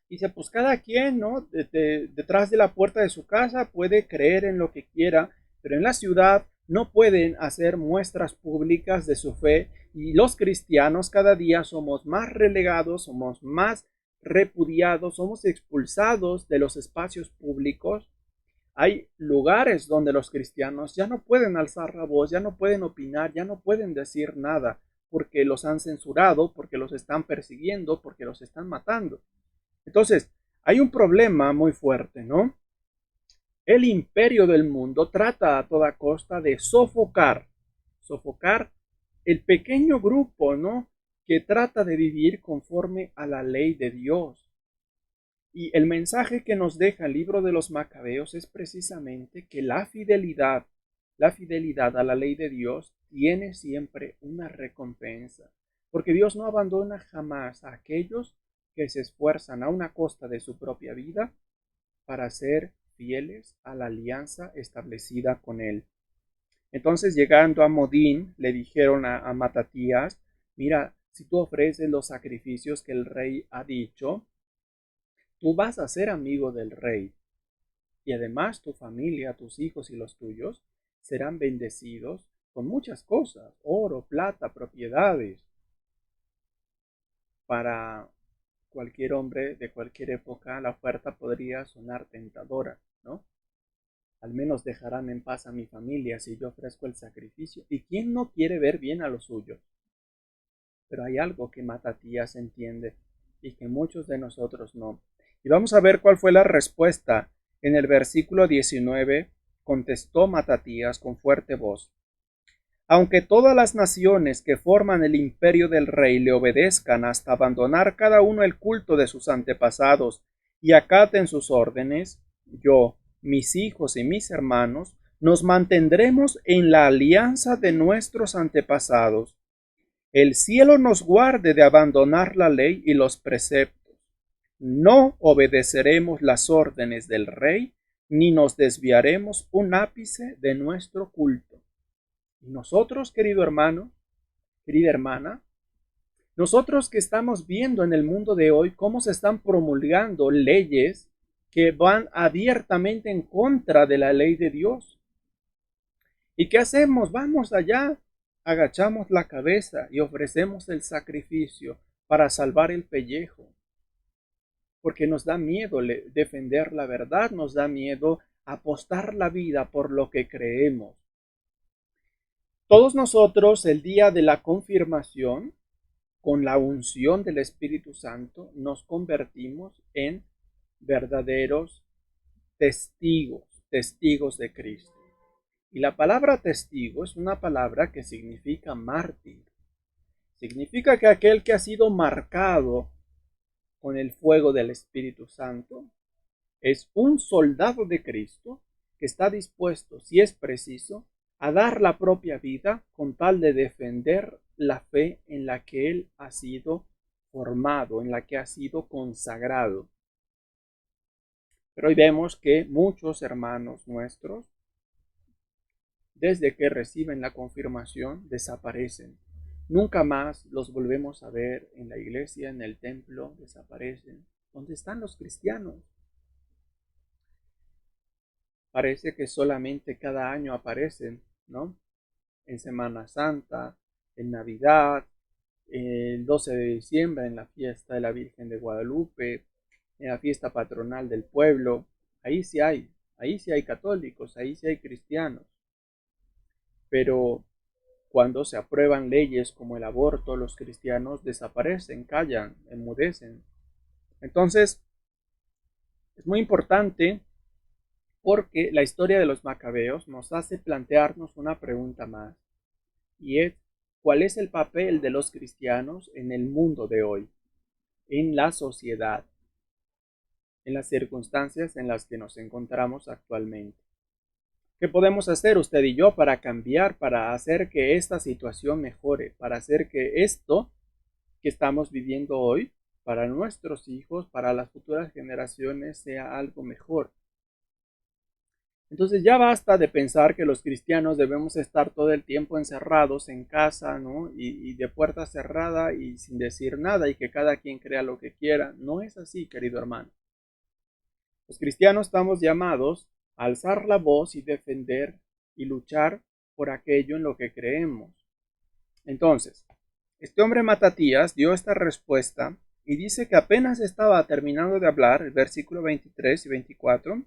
Dice, pues cada quien, ¿no? Detrás de la puerta de su casa puede creer en lo que quiera, pero en la ciudad no pueden hacer muestras públicas de su fe y los cristianos cada día somos más relegados, somos más repudiados, somos expulsados de los espacios públicos. Hay lugares donde los cristianos ya no pueden alzar la voz, ya no pueden opinar, ya no pueden decir nada, porque los han censurado, porque los están persiguiendo, porque los están matando. Entonces, hay un problema muy fuerte, ¿no? El imperio del mundo trata a toda costa de sofocar el pequeño grupo, ¿no? Que trata de vivir conforme a la ley de Dios. Y el mensaje que nos deja el libro de los Macabeos es precisamente que la fidelidad a la ley de Dios tiene siempre una recompensa, porque Dios no abandona jamás a aquellos que se esfuerzan a una costa de su propia vida para ser fieles a la alianza establecida con él. Entonces, llegando a Modín, le dijeron a Matatías, mira, si tú ofreces los sacrificios que el rey ha dicho, tú vas a ser amigo del rey. Y además tu familia, tus hijos y los tuyos serán bendecidos con muchas cosas, oro, plata, propiedades. Para cualquier hombre de cualquier época, la oferta podría sonar tentadora, ¿no? Al menos dejarán en paz a mi familia si yo ofrezco el sacrificio. ¿Y quién no quiere ver bien a los suyos? Pero hay algo que Matatías entiende y que muchos de nosotros no. Y vamos a ver cuál fue la respuesta. En el versículo 19 contestó Matatías con fuerte voz. Aunque todas las naciones que forman el imperio del rey le obedezcan hasta abandonar cada uno el culto de sus antepasados y acaten sus órdenes, yo, mis hijos y mis hermanos, nos mantendremos en la alianza de nuestros antepasados. El cielo nos guarde de abandonar la ley y los preceptos. No obedeceremos las órdenes del rey, ni nos desviaremos un ápice de nuestro culto. Y nosotros, querido hermano, querida hermana, nosotros que estamos viendo en el mundo de hoy cómo se están promulgando leyes que van abiertamente en contra de la ley de Dios. ¿Y qué hacemos? Vamos allá, agachamos la cabeza y ofrecemos el sacrificio para salvar el pellejo. Porque nos da miedo defender la verdad, nos da miedo apostar la vida por lo que creemos. Todos nosotros el día de la confirmación, con la unción del Espíritu Santo, nos convertimos en verdaderos testigos de Cristo. Y la palabra testigo es una palabra que significa mártir. Significa que aquel que ha sido marcado con el fuego del Espíritu Santo. Es un soldado de Cristo que está dispuesto, si es preciso, a dar la propia vida con tal de defender la fe en la que él ha sido formado, en la que ha sido consagrado. Pero hoy vemos que muchos hermanos nuestros, desde que reciben la confirmación, desaparecen. Nunca más los volvemos a ver en la iglesia, en el templo, desaparecen. ¿Dónde están los cristianos? Parece que solamente cada año aparecen, ¿no? En Semana Santa, en Navidad, el 12 de diciembre, en la fiesta de la Virgen de Guadalupe, en la fiesta patronal del pueblo. Ahí sí hay católicos, ahí sí hay cristianos. Pero cuando se aprueban leyes como el aborto, los cristianos desaparecen, callan, enmudecen. Entonces, es muy importante porque la historia de los macabeos nos hace plantearnos una pregunta más, y es, ¿cuál es el papel de los cristianos en el mundo de hoy, en la sociedad, en las circunstancias en las que nos encontramos actualmente? ¿Qué podemos hacer usted y yo para cambiar, para hacer que esta situación mejore, para hacer que esto que estamos viviendo hoy, para nuestros hijos, para las futuras generaciones, sea algo mejor? Entonces ya basta de pensar que los cristianos debemos estar todo el tiempo encerrados en casa, ¿no? Y de puerta cerrada y sin decir nada y que cada quien crea lo que quiera. No es así, querido hermano. Los cristianos estamos llamados a alzar la voz y defender y luchar por aquello en lo que creemos. Entonces, este hombre Matatías dio esta respuesta y dice que apenas estaba terminando de hablar, el versículo 23 y 24,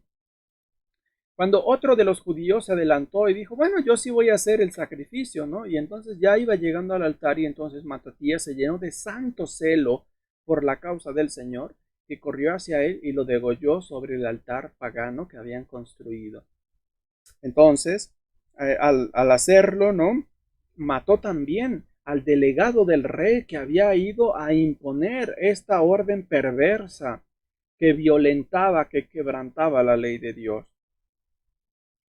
cuando otro de los judíos se adelantó y dijo, bueno, yo sí voy a hacer el sacrificio, ¿no? Y entonces ya iba llegando al altar y entonces Matatías se llenó de santo celo por la causa del Señor, que corrió hacia él y lo degolló sobre el altar pagano que habían construido. Entonces, al hacerlo, ¿no? Mató también al delegado del rey que había ido a imponer esta orden perversa que violentaba, que quebrantaba la ley de Dios.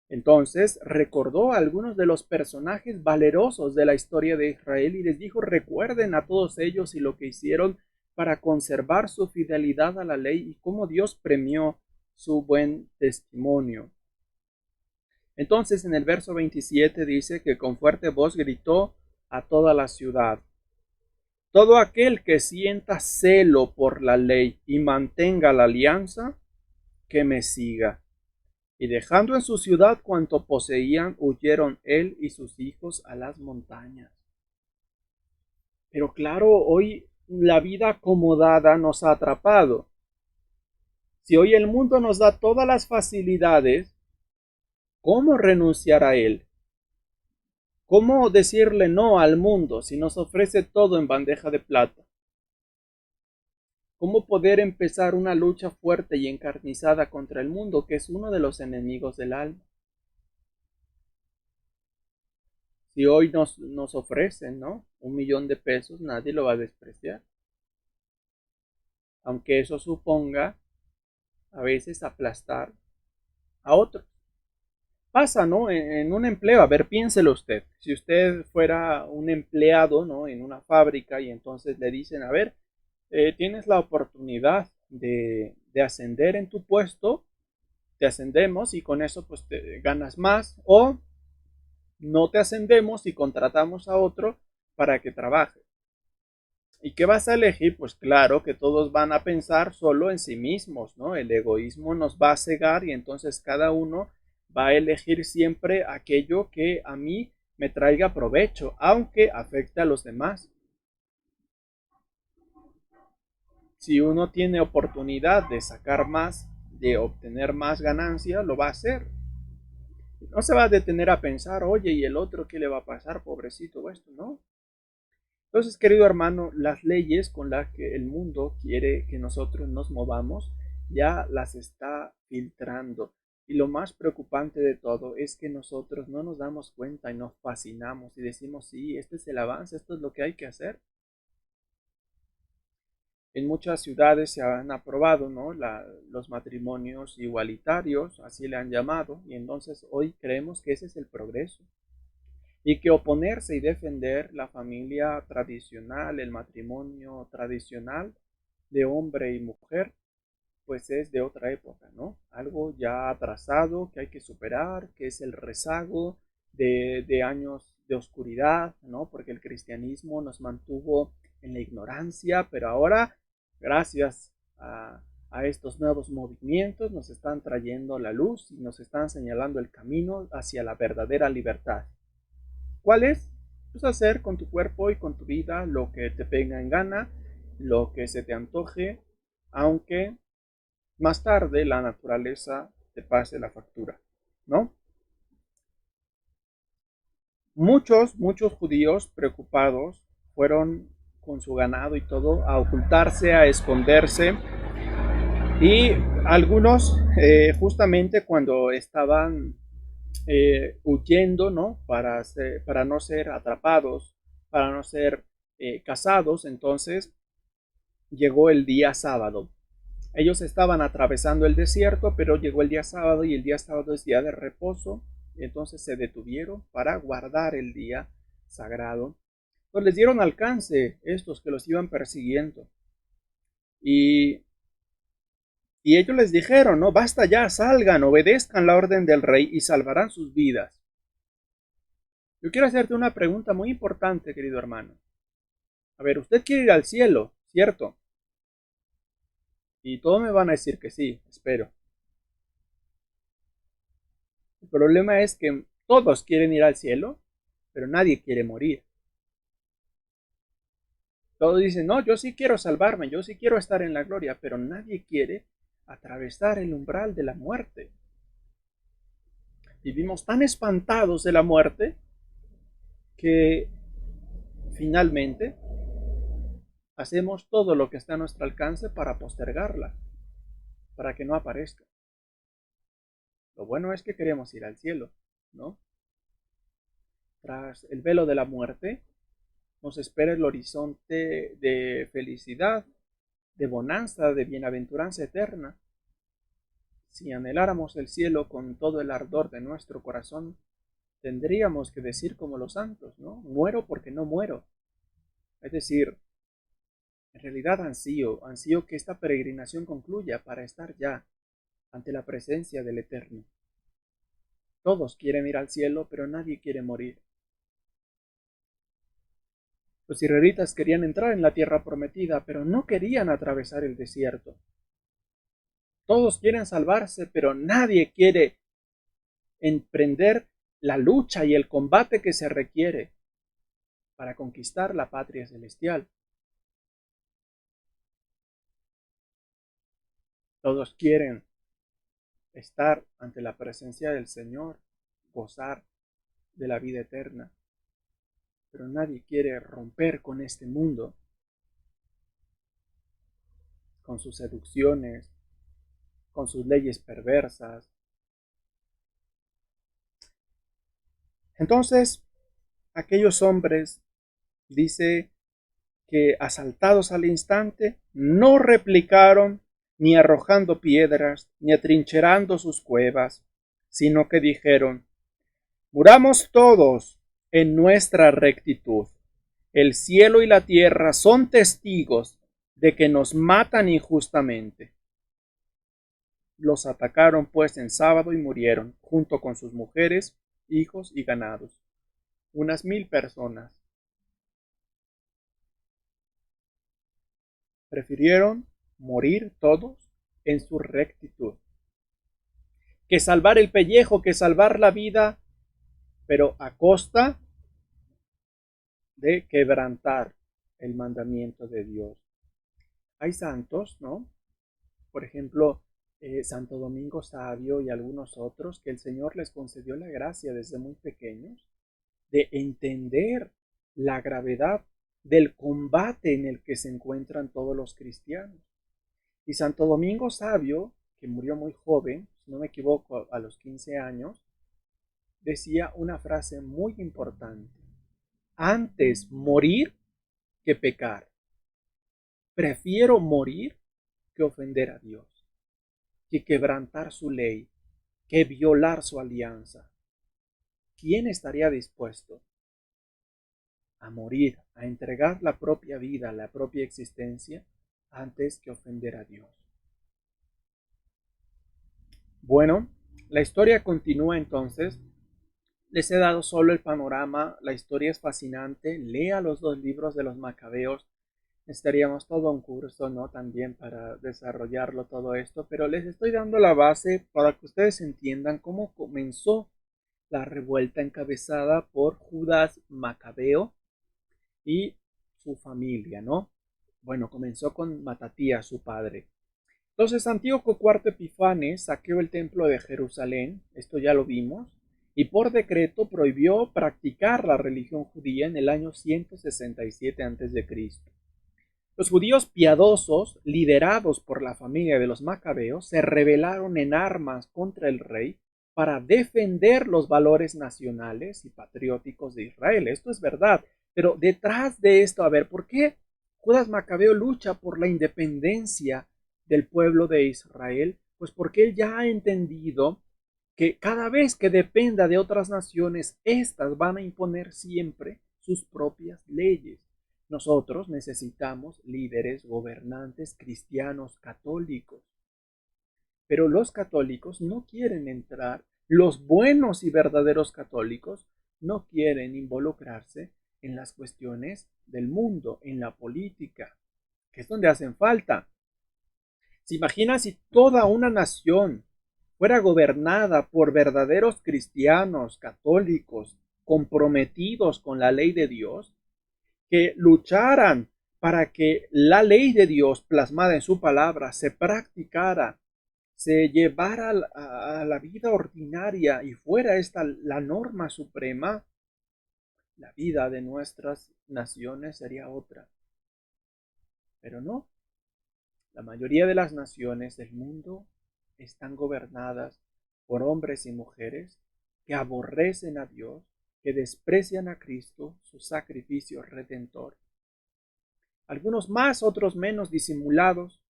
Entonces recordó a algunos de los personajes valerosos de la historia de Israel y les dijo, recuerden a todos ellos y lo que hicieron para conservar su fidelidad a la ley y cómo Dios premió su buen testimonio. Entonces en el verso 27 dice que con fuerte voz gritó a toda la ciudad, todo aquel que sienta celo por la ley y mantenga la alianza, que me siga. Y dejando en su ciudad cuanto poseían, huyeron él y sus hijos a las montañas. Pero claro, hoy la vida acomodada nos ha atrapado. Si hoy el mundo nos da todas las facilidades, ¿cómo renunciar a él? ¿Cómo decirle no al mundo si nos ofrece todo en bandeja de plata? ¿Cómo poder empezar una lucha fuerte y encarnizada contra el mundo, que es uno de los enemigos del alma? Si hoy nos ofrecen, ¿no?, 1,000,000 de pesos, nadie lo va a despreciar. Aunque eso suponga a veces aplastar a otros. Pasa, ¿no? En un empleo, a ver, piénselo usted. Si usted fuera un empleado, ¿no?, en una fábrica y entonces le dicen, a ver, tienes la oportunidad de ascender en tu puesto, te ascendemos y con eso pues te ganas más, o no te ascendemos y contratamos a otro para que trabaje. ¿Y qué vas a elegir? Pues claro que todos van a pensar solo en sí mismos, ¿no? El egoísmo nos va a cegar y entonces cada uno va a elegir siempre aquello que a mí me traiga provecho, aunque afecte a los demás. Si uno tiene oportunidad de sacar más, de obtener más ganancia, lo va a hacer. No se va a detener a pensar, oye, ¿y el otro qué le va a pasar? Pobrecito o esto, ¿no? Entonces, querido hermano, las leyes con las que el mundo quiere que nosotros nos movamos, ya las está filtrando. Y lo más preocupante de todo es que nosotros no nos damos cuenta y nos fascinamos y decimos, sí, este es el avance, esto es lo que hay que hacer. En muchas ciudades se han aprobado, ¿no? Los matrimonios igualitarios, así le han llamado, y entonces hoy creemos que ese es el progreso. Y que oponerse y defender la familia tradicional, el matrimonio tradicional de hombre y mujer, pues es de otra época, ¿no? Algo ya atrasado que hay que superar, que es el rezago de años de oscuridad, ¿no? Porque el cristianismo nos mantuvo en la ignorancia, pero ahora, gracias a estos nuevos movimientos, nos están trayendo la luz y nos están señalando el camino hacia la verdadera libertad. ¿Cuál es? Pues hacer con tu cuerpo y con tu vida lo que te venga en gana, lo que se te antoje, aunque más tarde la naturaleza te pase la factura, ¿no? Muchos judíos preocupados fueron con su ganado y todo a ocultarse, a esconderse, y algunos justamente cuando estaban huyendo, ¿no? Para no ser atrapados, para no ser cazados, entonces llegó el día sábado. Ellos estaban atravesando el desierto, pero llegó el día sábado y el día sábado es día de reposo. Entonces se detuvieron para guardar el día sagrado. Entonces les dieron alcance estos que los iban persiguiendo. Y, y ellos les dijeron, no, basta ya, salgan, obedezcan la orden del rey y salvarán sus vidas. Yo quiero hacerte una pregunta muy importante, querido hermano. A ver, usted quiere ir al cielo, ¿cierto? Y todos me van a decir que sí, espero. El problema es que todos quieren ir al cielo, pero nadie quiere morir. Todos dicen, no, yo sí quiero salvarme, yo sí quiero estar en la gloria, pero nadie quiere atravesar el umbral de la muerte. Vivimos tan espantados de la muerte que finalmente hacemos todo lo que está a nuestro alcance para postergarla, para que no aparezca. Lo bueno es que queremos ir al cielo, ¿no? Tras el velo de la muerte nos espera el horizonte de felicidad, de bonanza, de bienaventuranza eterna. Si anheláramos el cielo con todo el ardor de nuestro corazón, tendríamos que decir como los santos, ¿no? Muero porque no muero. Es decir, en realidad ansío que esta peregrinación concluya para estar ya ante la presencia del Eterno. Todos quieren ir al cielo, pero nadie quiere morir. Los israelitas querían entrar en la tierra prometida, pero no querían atravesar el desierto. Todos quieren salvarse, pero nadie quiere emprender la lucha y el combate que se requiere para conquistar la patria celestial. Todos quieren estar ante la presencia del Señor, gozar de la vida eterna, pero nadie quiere romper con este mundo, con sus seducciones, con sus leyes perversas. Entonces, aquellos hombres, dice que asaltados al instante, no replicaron ni arrojando piedras, ni atrincherando sus cuevas, sino que dijeron, muramos todos en nuestra rectitud. El cielo y la tierra son testigos de que nos matan injustamente. Los atacaron pues en sábado y murieron, junto con sus mujeres, hijos y ganados, unas 1000 personas. Prefirieron morir todos en su rectitud, que salvar el pellejo, que salvar la vida, pero a costa de quebrantar el mandamiento de Dios. Hay santos, ¿no? Por ejemplo, Santo Domingo Sabio y algunos otros, que el Señor les concedió la gracia desde muy pequeños de entender la gravedad del combate en el que se encuentran todos los cristianos. Y Santo Domingo Sabio, que murió muy joven, si no me equivoco, a los 15 años, decía una frase muy importante: antes morir que pecar. Prefiero morir que ofender a Dios, que quebrantar su ley, que violar su alianza. ¿Quién estaría dispuesto a morir, a entregar la propia vida, la propia existencia, antes que ofender a Dios? Bueno, la historia continúa entonces. Les he dado solo el panorama, la historia es fascinante. Lea los dos libros de los Macabeos. Necesitaríamos todo un curso, ¿no? También para desarrollarlo todo esto, pero les estoy dando la base para que ustedes entiendan cómo comenzó la revuelta encabezada por Judas Macabeo y su familia, ¿no? Bueno, comenzó con Matatías, su padre. Entonces Antíoco IV Epifanes saqueó el templo de Jerusalén, esto ya lo vimos, y por decreto prohibió practicar la religión judía en el año 167 a.C. Los judíos piadosos, liderados por la familia de los Macabeos, se rebelaron en armas contra el rey para defender los valores nacionales y patrióticos de Israel. Esto es verdad, pero detrás de esto, a ver, ¿por qué Judas Macabeo lucha por la independencia del pueblo de Israel? Pues porque él ya ha entendido que cada vez que dependa de otras naciones, éstas van a imponer siempre sus propias leyes. Nosotros necesitamos líderes, gobernantes, cristianos, católicos. Pero los católicos no quieren entrar, los buenos y verdaderos católicos no quieren involucrarse en las cuestiones del mundo, en la política, que es donde hacen falta. ¿Se imagina si toda una nación fuera gobernada por verdaderos cristianos, católicos, comprometidos con la ley de Dios, que lucharan para que la ley de Dios plasmada en su palabra se practicara, se llevara a la vida ordinaria y fuera esta la norma suprema? La vida de nuestras naciones sería otra. Pero no, la mayoría de las naciones del mundo están gobernadas por hombres y mujeres que aborrecen a Dios, que desprecian a Cristo, su sacrificio redentor. Algunos más, otros menos disimulados,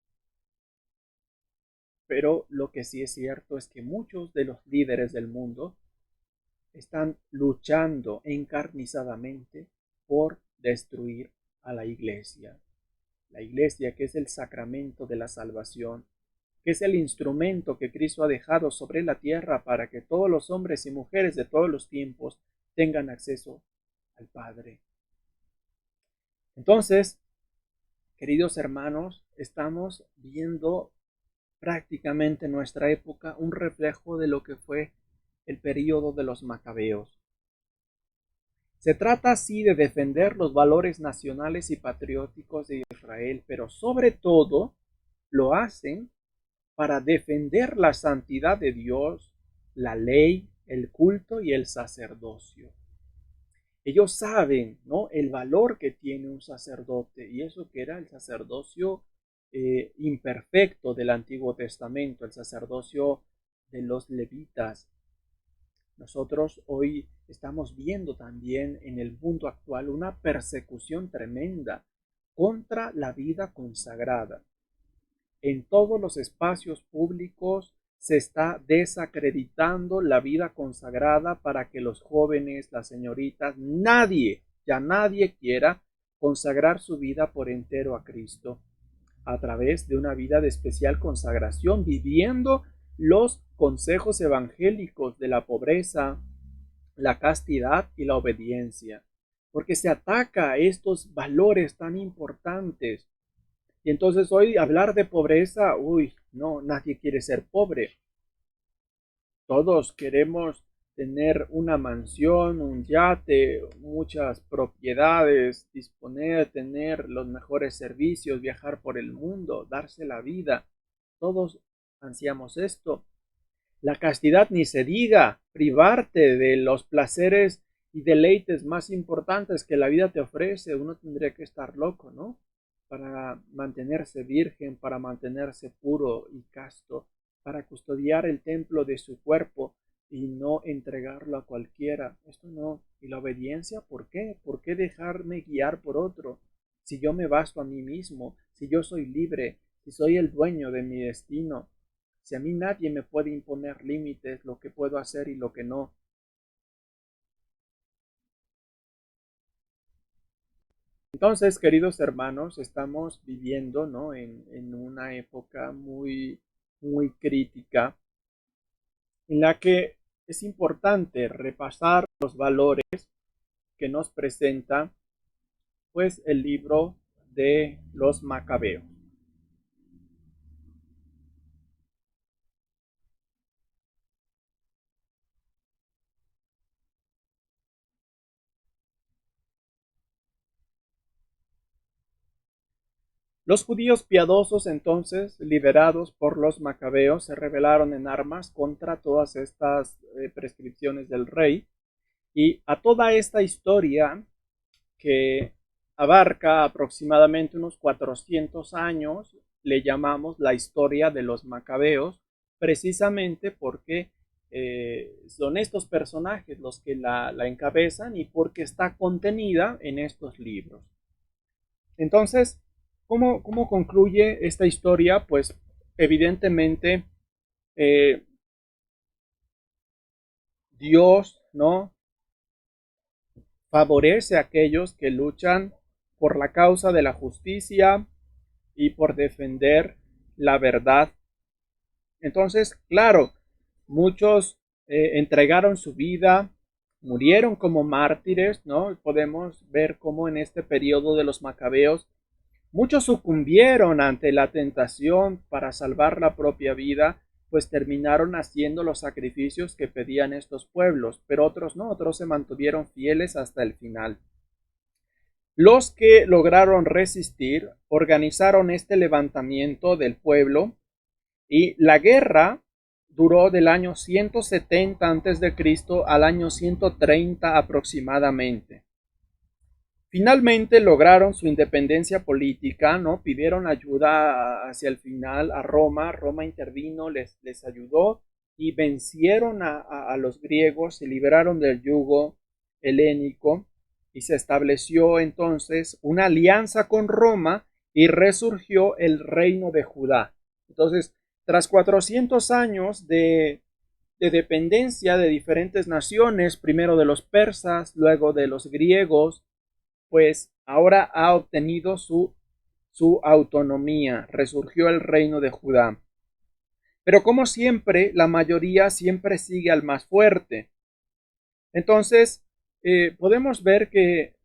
pero lo que sí es cierto es que muchos de los líderes del mundo están luchando encarnizadamente por destruir a la iglesia. La iglesia, que es el sacramento de la salvación, que es el instrumento que Cristo ha dejado sobre la tierra para que todos los hombres y mujeres de todos los tiempos tengan acceso al Padre. Entonces, queridos hermanos, estamos viendo prácticamente en nuestra época un reflejo de lo que fue el período de los Macabeos. Se trata así de defender los valores nacionales y patrióticos de Israel, pero sobre todo lo hacen para defender la santidad de Dios, la ley, el culto y el sacerdocio. Ellos saben, ¿no?, el valor que tiene un sacerdote, y eso que era el sacerdocio imperfecto del Antiguo Testamento, el sacerdocio de los levitas. Nosotros hoy estamos viendo también en el mundo actual una persecución tremenda contra la vida consagrada. En todos los espacios públicos se está desacreditando la vida consagrada para que los jóvenes, las señoritas, ya nadie quiera consagrar su vida por entero a Cristo a través de una vida de especial consagración, viviendo los consejos evangélicos de la pobreza, la castidad y la obediencia, porque se ataca a estos valores tan importantes. Y entonces hoy hablar de pobreza, no, nadie quiere ser pobre. Todos queremos tener una mansión, un yate, muchas propiedades, disponer, tener los mejores servicios, viajar por el mundo, darse la vida. Todos ansiamos esto. La castidad ni se diga, privarte de los placeres y deleites más importantes que la vida te ofrece. Uno tendría que estar loco, ¿no?, para mantenerse virgen, para mantenerse puro y casto, para custodiar el templo de su cuerpo y no entregarlo a cualquiera. Esto no. ¿Y la obediencia? ¿Por qué? ¿Por qué dejarme guiar por otro? si yo me basto a mí mismo, si yo soy libre, si soy el dueño de mi destino, si a mí nadie me puede imponer límites, lo que puedo hacer y lo que no? Entonces, queridos hermanos, estamos viviendo, ¿no?, en una época muy crítica en la que es importante repasar los valores que nos presenta, pues, el libro de los Macabeos. Los judíos piadosos, entonces, liderados por los Macabeos, se rebelaron en armas contra todas estas prescripciones del rey, y a toda esta historia, que abarca aproximadamente unos 400 años, le llamamos la historia de los Macabeos, precisamente porque son estos personajes los que la encabezan y porque está contenida en estos libros. Entonces, ¿cómo concluye esta historia? Pues evidentemente eh, Dios, ¿no?, favorece a aquellos que luchan por la causa de la justicia y por defender la verdad. Entonces, claro, muchos entregaron su vida, murieron como mártires, ¿no? Podemos ver cómo en este periodo de los Macabeos muchos sucumbieron ante la tentación para salvar la propia vida, pues terminaron haciendo los sacrificios que pedían estos pueblos, pero otros no, otros se mantuvieron fieles hasta el final. Los que lograron resistir organizaron este levantamiento del pueblo, y la guerra duró del año 170 a.C. al año 130 aproximadamente. Finalmente lograron su independencia política, ¿no? Pidieron ayuda hacia el final a Roma. Roma intervino, les ayudó y vencieron a los griegos, se liberaron del yugo helénico y se estableció entonces una alianza con Roma y resurgió el reino de Judá. Entonces, tras 400 años de dependencia de diferentes naciones, primero de los persas, luego de los griegos, pues ahora ha obtenido su autonomía, resurgió el reino de Judá. Pero como siempre, la mayoría siempre sigue al más fuerte. Entonces, podemos ver que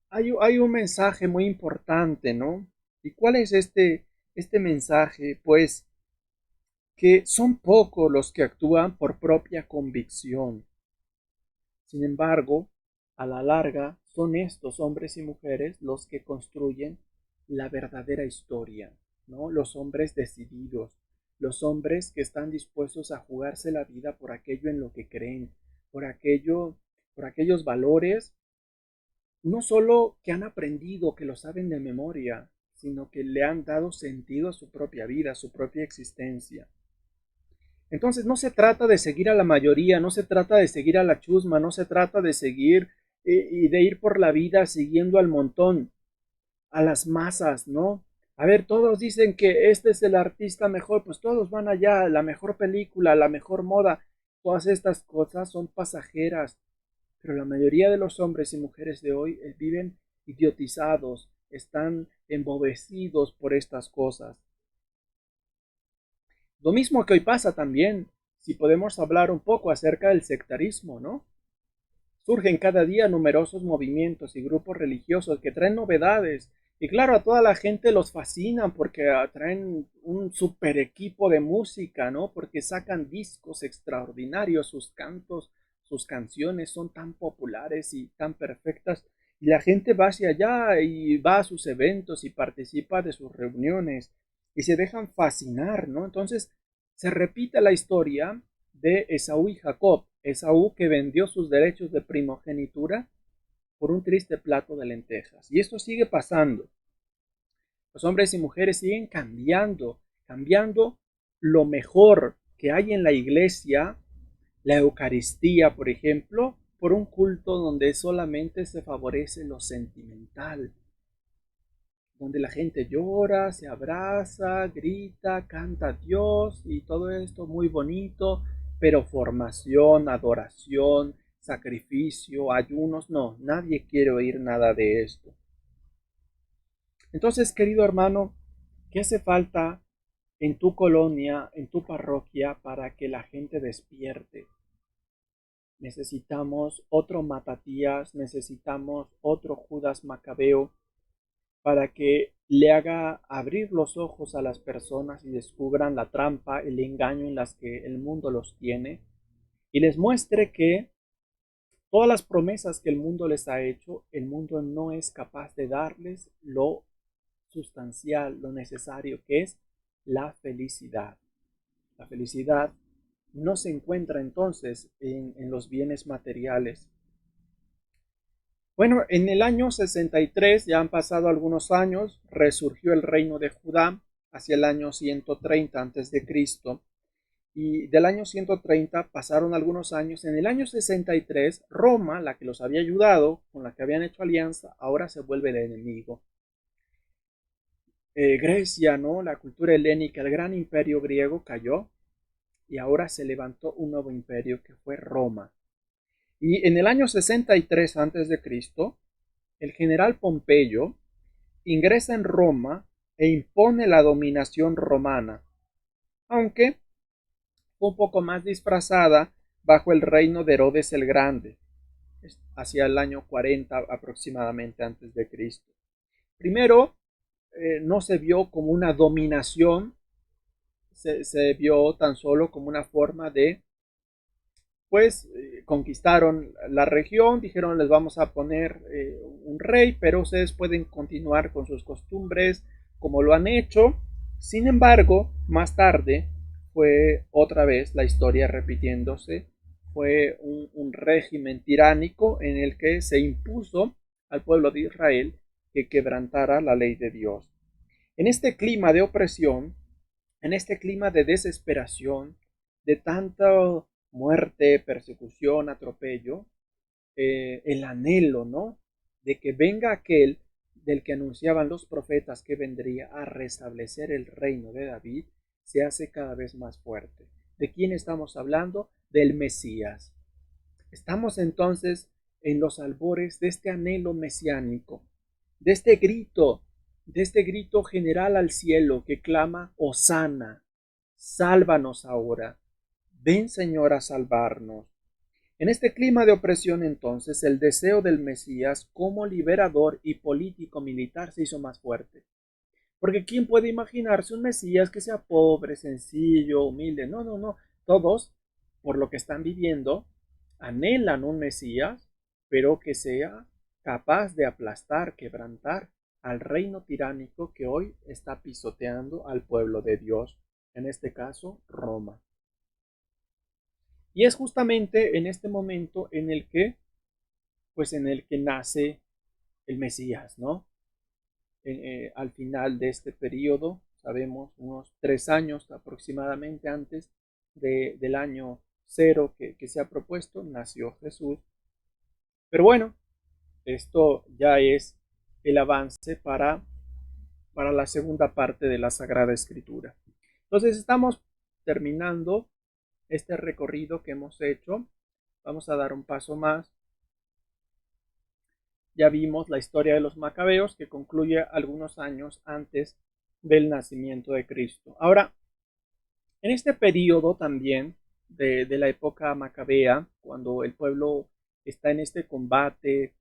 hay un mensaje muy importante, ¿no? ¿Y cuál es este mensaje? Pues que son pocos los que actúan por propia convicción. Sin embargo, a la larga son estos hombres y mujeres los que construyen la verdadera historia, ¿no? Los hombres decididos, los hombres que están dispuestos a jugarse la vida por aquello en lo que creen, por aquello, por aquellos valores, no solo que han aprendido, que lo saben de memoria, sino que le han dado sentido a su propia vida, a su propia existencia. Entonces no se trata de seguir a la mayoría, no se trata de seguir a la chusma, no se trata de seguir y de ir por la vida siguiendo al montón, a las masas, ¿no? A ver, todos dicen que este es el artista mejor, pues todos van allá, la mejor película, la mejor moda, todas estas cosas son pasajeras, pero la mayoría de los hombres y mujeres de hoy viven idiotizados, están embobecidos por estas cosas. Lo mismo que hoy pasa también, si podemos hablar un poco acerca del sectarismo, ¿no? Surgen cada día numerosos movimientos y grupos religiosos que traen novedades. Y claro, a toda la gente los fascinan porque traen un super equipo de música, ¿no? Porque sacan discos extraordinarios, sus cantos, sus canciones son tan populares y tan perfectas. Y la gente va hacia allá y va a sus eventos y participa de sus reuniones y se dejan fascinar, ¿no? Entonces se repite la historia de Esaú y Jacob. Esaú que vendió sus derechos de primogenitura por un triste plato de lentejas. Y esto sigue pasando. Los hombres y mujeres siguen cambiando lo mejor que hay en la iglesia, la Eucaristía, por ejemplo, por un culto donde solamente se favorece lo sentimental. donde la gente llora, se abraza, grita, canta a Dios y todo esto muy bonito, pero formación, adoración, sacrificio, ayunos, no, nadie quiere oír nada de esto. Entonces, querido hermano, ¿qué hace falta en tu colonia, en tu parroquia, para que la gente despierte? Necesitamos otro Matatías, necesitamos otro Judas Macabeo, para que le haga abrir los ojos a las personas y descubran la trampa, el engaño en las que el mundo los tiene, y les muestre que todas las promesas que el mundo les ha hecho, el mundo no es capaz de darles lo sustancial, lo necesario, que es la felicidad. La felicidad no se encuentra entonces en los bienes materiales. Bueno, en el año 63, ya han pasado algunos años, resurgió el reino de Judá hacia el año 130 a.C. Y del año 130 pasaron algunos años. En el año 63, Roma, la que los había ayudado, con la que habían hecho alianza, ahora se vuelve el enemigo. Grecia, ¿no? La cultura helénica, el gran imperio griego cayó y ahora se levantó un nuevo imperio que fue Roma. Y en el año 63 a.C., el general Pompeyo ingresa en Roma e impone la dominación romana, aunque fue un poco más disfrazada bajo el reino de Herodes el Grande, hacia el año 40 aproximadamente antes de Cristo. Primero, no se vio como una dominación, se vio tan solo como una forma de, pues, conquistaron la región, dijeron les vamos a poner un rey, pero ustedes pueden continuar con sus costumbres como lo han hecho. Sin embargo, más tarde fue otra vez la historia repitiéndose, fue un régimen tiránico en el que se impuso al pueblo de Israel que quebrantara la ley de Dios. En este clima de opresión, en este clima de desesperación, de tanta muerte, persecución, atropello, el anhelo, ¿no? De que venga aquel del que anunciaban los profetas que vendría a restablecer el reino de David, se hace cada vez más fuerte. ¿De quién estamos hablando? Del Mesías. Estamos entonces en los albores de este anhelo mesiánico, de este grito general al cielo que clama, Hosana, sálvanos ahora, ven Señor a salvarnos. En este clima de opresión entonces el deseo del Mesías como liberador y político militar se hizo más fuerte. Porque ¿quién puede imaginarse un Mesías que sea pobre, sencillo, humilde? No, no, no. Todos, por lo que están viviendo, anhelan un Mesías, pero que sea capaz de aplastar, quebrantar al reino tiránico que hoy está pisoteando al pueblo de Dios, en este caso Roma. Y es justamente en este momento en el que, pues en el que nace el Mesías, ¿no? Al final de este periodo, sabemos, unos 3 años aproximadamente antes del año cero que se ha propuesto, nació Jesús. Pero bueno, esto ya es el avance para la segunda parte de la Sagrada Escritura. Entonces estamos terminando este recorrido que hemos hecho. Vamos a dar un paso más. Ya vimos la historia de los macabeos que concluye algunos años antes del nacimiento de Cristo. Ahora, en este periodo también de la época macabea, cuando el pueblo está en este combate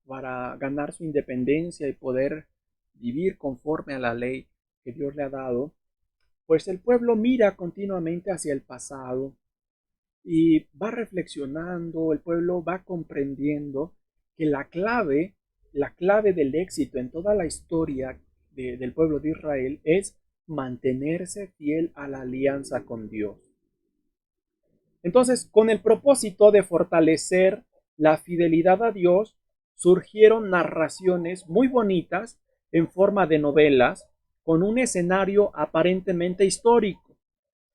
para ganar su independencia y poder vivir conforme a la ley que Dios le ha dado, pues el pueblo mira continuamente hacia el pasado y va reflexionando, el pueblo va comprendiendo que la clave del éxito en toda la historia del pueblo de Israel es mantenerse fiel a la alianza con Dios. Entonces, con el propósito de fortalecer la fidelidad a Dios, surgieron narraciones muy bonitas en forma de novelas con un escenario aparentemente histórico.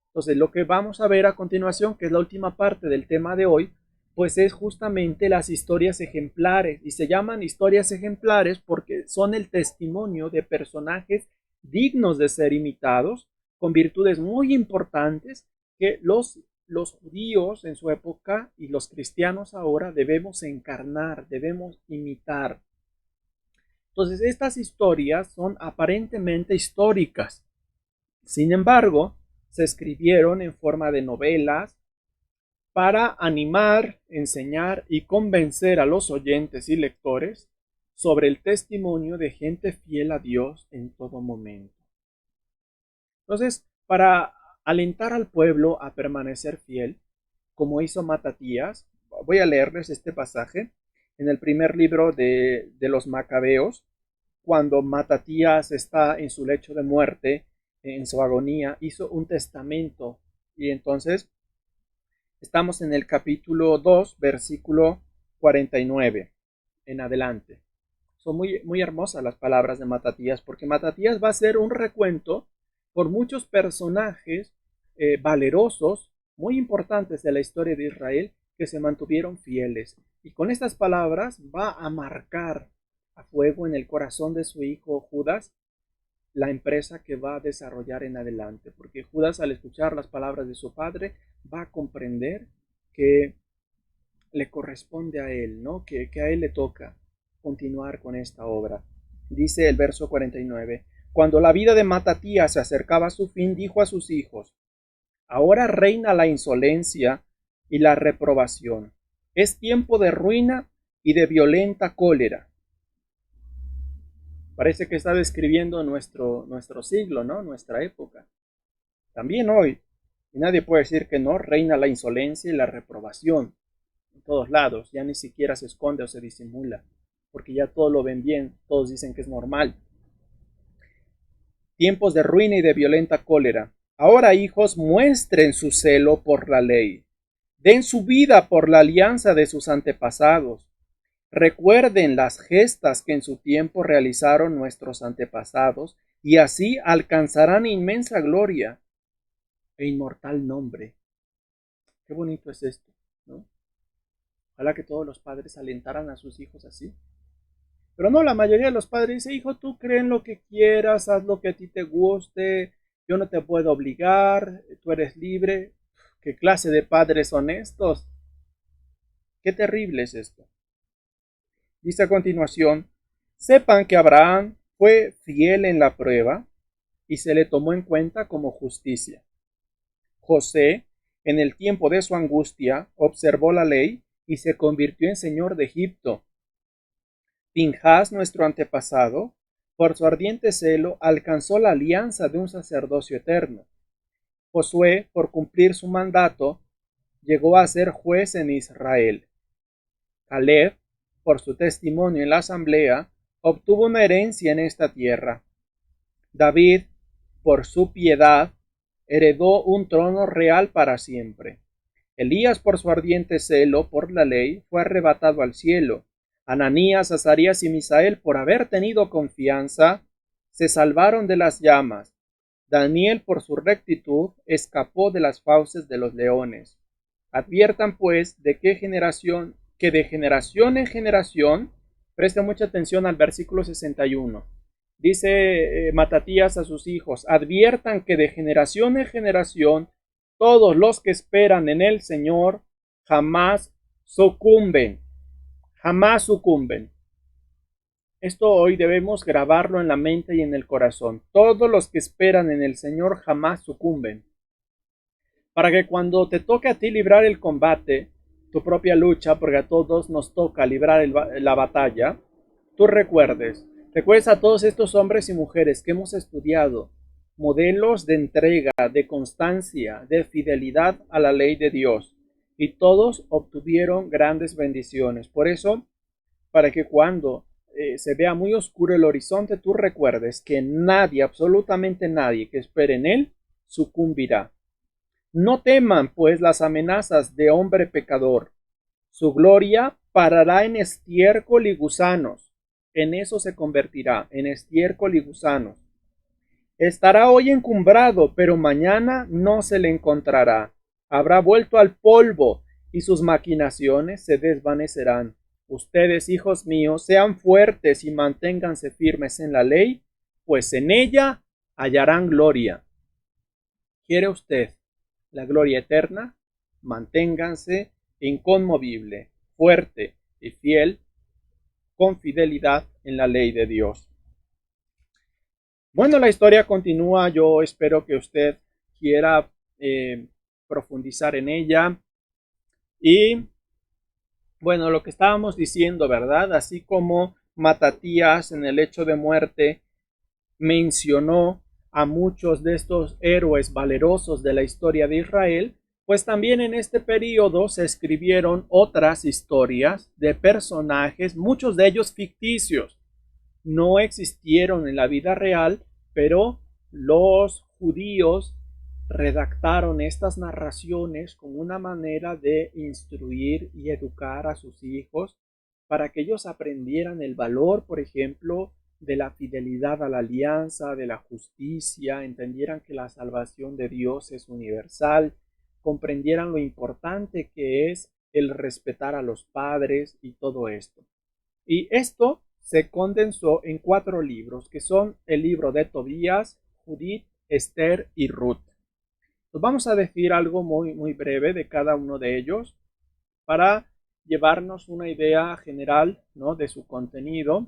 Entonces, lo que vamos a ver a continuación, que es la última parte del tema de hoy, pues es justamente las historias ejemplares, y se llaman historias ejemplares porque son el testimonio de personajes dignos de ser imitados, con virtudes muy importantes que los judíos en su época y los cristianos ahora debemos encarnar, debemos imitar. Entonces, estas historias son aparentemente históricas. Sin embargo, se escribieron en forma de novelas para animar, enseñar y convencer a los oyentes y lectores sobre el testimonio de gente fiel a Dios en todo momento. Entonces, para alentar al pueblo a permanecer fiel, como hizo Matatías, voy a leerles este pasaje en el primer libro de los Macabeos, cuando Matatías está en su lecho de muerte, en su agonía, hizo un testamento. Y entonces estamos en el capítulo 2, versículo 49 en adelante. Son muy hermosas las palabras de Matatías, porque Matatías va a hacer un recuento por muchos personajes valerosos, muy importantes de la historia de Israel, que se mantuvieron fieles. Y con estas palabras va a marcar a fuego en el corazón de su hijo Judas la empresa que va a desarrollar en adelante, porque Judas, al escuchar las palabras de su padre, va a comprender que le corresponde a él, ¿no? Que a él le toca continuar con esta obra. Dice el verso 49: cuando la vida de Matatías se acercaba a su fin, dijo a sus hijos: ahora reina la insolencia y la reprobación. Es tiempo de ruina y de violenta cólera. Parece que está describiendo nuestro siglo, ¿no? Nuestra época. También hoy, y nadie puede decir que no, reina la insolencia y la reprobación. En todos lados, ya ni siquiera se esconde o se disimula, porque ya todo lo ven bien, todos dicen que es normal. Tiempos de ruina y de violenta cólera. Ahora, hijos, muestren su celo por la ley. Den su vida por la alianza de sus antepasados. Recuerden las gestas que en su tiempo realizaron nuestros antepasados, y así alcanzarán inmensa gloria e inmortal nombre. Qué bonito es esto, ¿no? Ojalá que todos los padres alentaran a sus hijos así. Pero no, la mayoría de los padres dice: hijo, tú cree en lo que quieras, haz lo que a ti te guste, yo no te puedo obligar, tú eres libre. ¿Qué clase de padres son estos? Qué terrible es esto. Dice a continuación: sepan que Abraham fue fiel en la prueba y se le tomó en cuenta como justicia. José, en el tiempo de su angustia, observó la ley y se convirtió en señor de Egipto. Pinhas, nuestro antepasado, por su ardiente celo, alcanzó la alianza de un sacerdocio eterno. Josué, por cumplir su mandato, llegó a ser juez en Israel. Caleb, por su testimonio en la asamblea, obtuvo una herencia en esta tierra. David, por su piedad, heredó un trono real para siempre. Elías, por su ardiente celo por la ley, fue arrebatado al cielo. Ananías, Azarías y Misael, por haber tenido confianza, se salvaron de las llamas. Daniel, por su rectitud, escapó de las fauces de los leones. Adviertan, pues, de generación en generación, presten mucha atención al versículo 61. Dice Matatías a sus hijos: adviertan que de generación en generación todos los que esperan en el Señor jamás sucumben. Jamás sucumben. Esto hoy debemos grabarlo en la mente y en el corazón. Todos los que esperan en el Señor jamás sucumben. Para que cuando te toque a ti librar el combate, tu propia lucha, porque a todos nos toca librar la batalla, tú recuerdes a todos estos hombres y mujeres que hemos estudiado, modelos de entrega, de constancia, de fidelidad a la ley de Dios, y todos obtuvieron grandes bendiciones. Por eso, para que cuando se vea muy oscuro el horizonte, tú recuerdes que nadie, absolutamente nadie que espere en él, sucumbirá. No teman, pues, las amenazas de hombre pecador. Su gloria parará en estiércol y gusanos. En eso se convertirá, en estiércol y gusanos. Estará hoy encumbrado, pero mañana no se le encontrará. Habrá vuelto al polvo y sus maquinaciones se desvanecerán. Ustedes, hijos míos, sean fuertes y manténganse firmes en la ley, pues en ella hallarán gloria. ¿Quiere usted la gloria eterna? Manténganse inconmovible, fuerte y fiel, con fidelidad en la ley de Dios. Bueno, la historia continúa. Yo espero que usted quiera profundizar en ella. Y bueno, lo que estábamos diciendo, ¿verdad? Así como Matatías en el hecho de muerte mencionó a muchos de estos héroes valerosos de la historia de Israel, pues también en este periodo se escribieron otras historias de personajes, muchos de ellos ficticios. No existieron en la vida real, pero los judíos redactaron estas narraciones como una manera de instruir y educar a sus hijos para que ellos aprendieran el valor, por ejemplo, de la fidelidad a la alianza, de la justicia, entendieran que la salvación de Dios es universal, comprendieran lo importante que es el respetar a los padres y todo esto. Y esto se condensó en 4 libros, que son el libro de Tobías, Judith, Esther y Ruth. Pues vamos a decir algo muy breve de cada uno de ellos para llevarnos una idea general, ¿no?, de su contenido.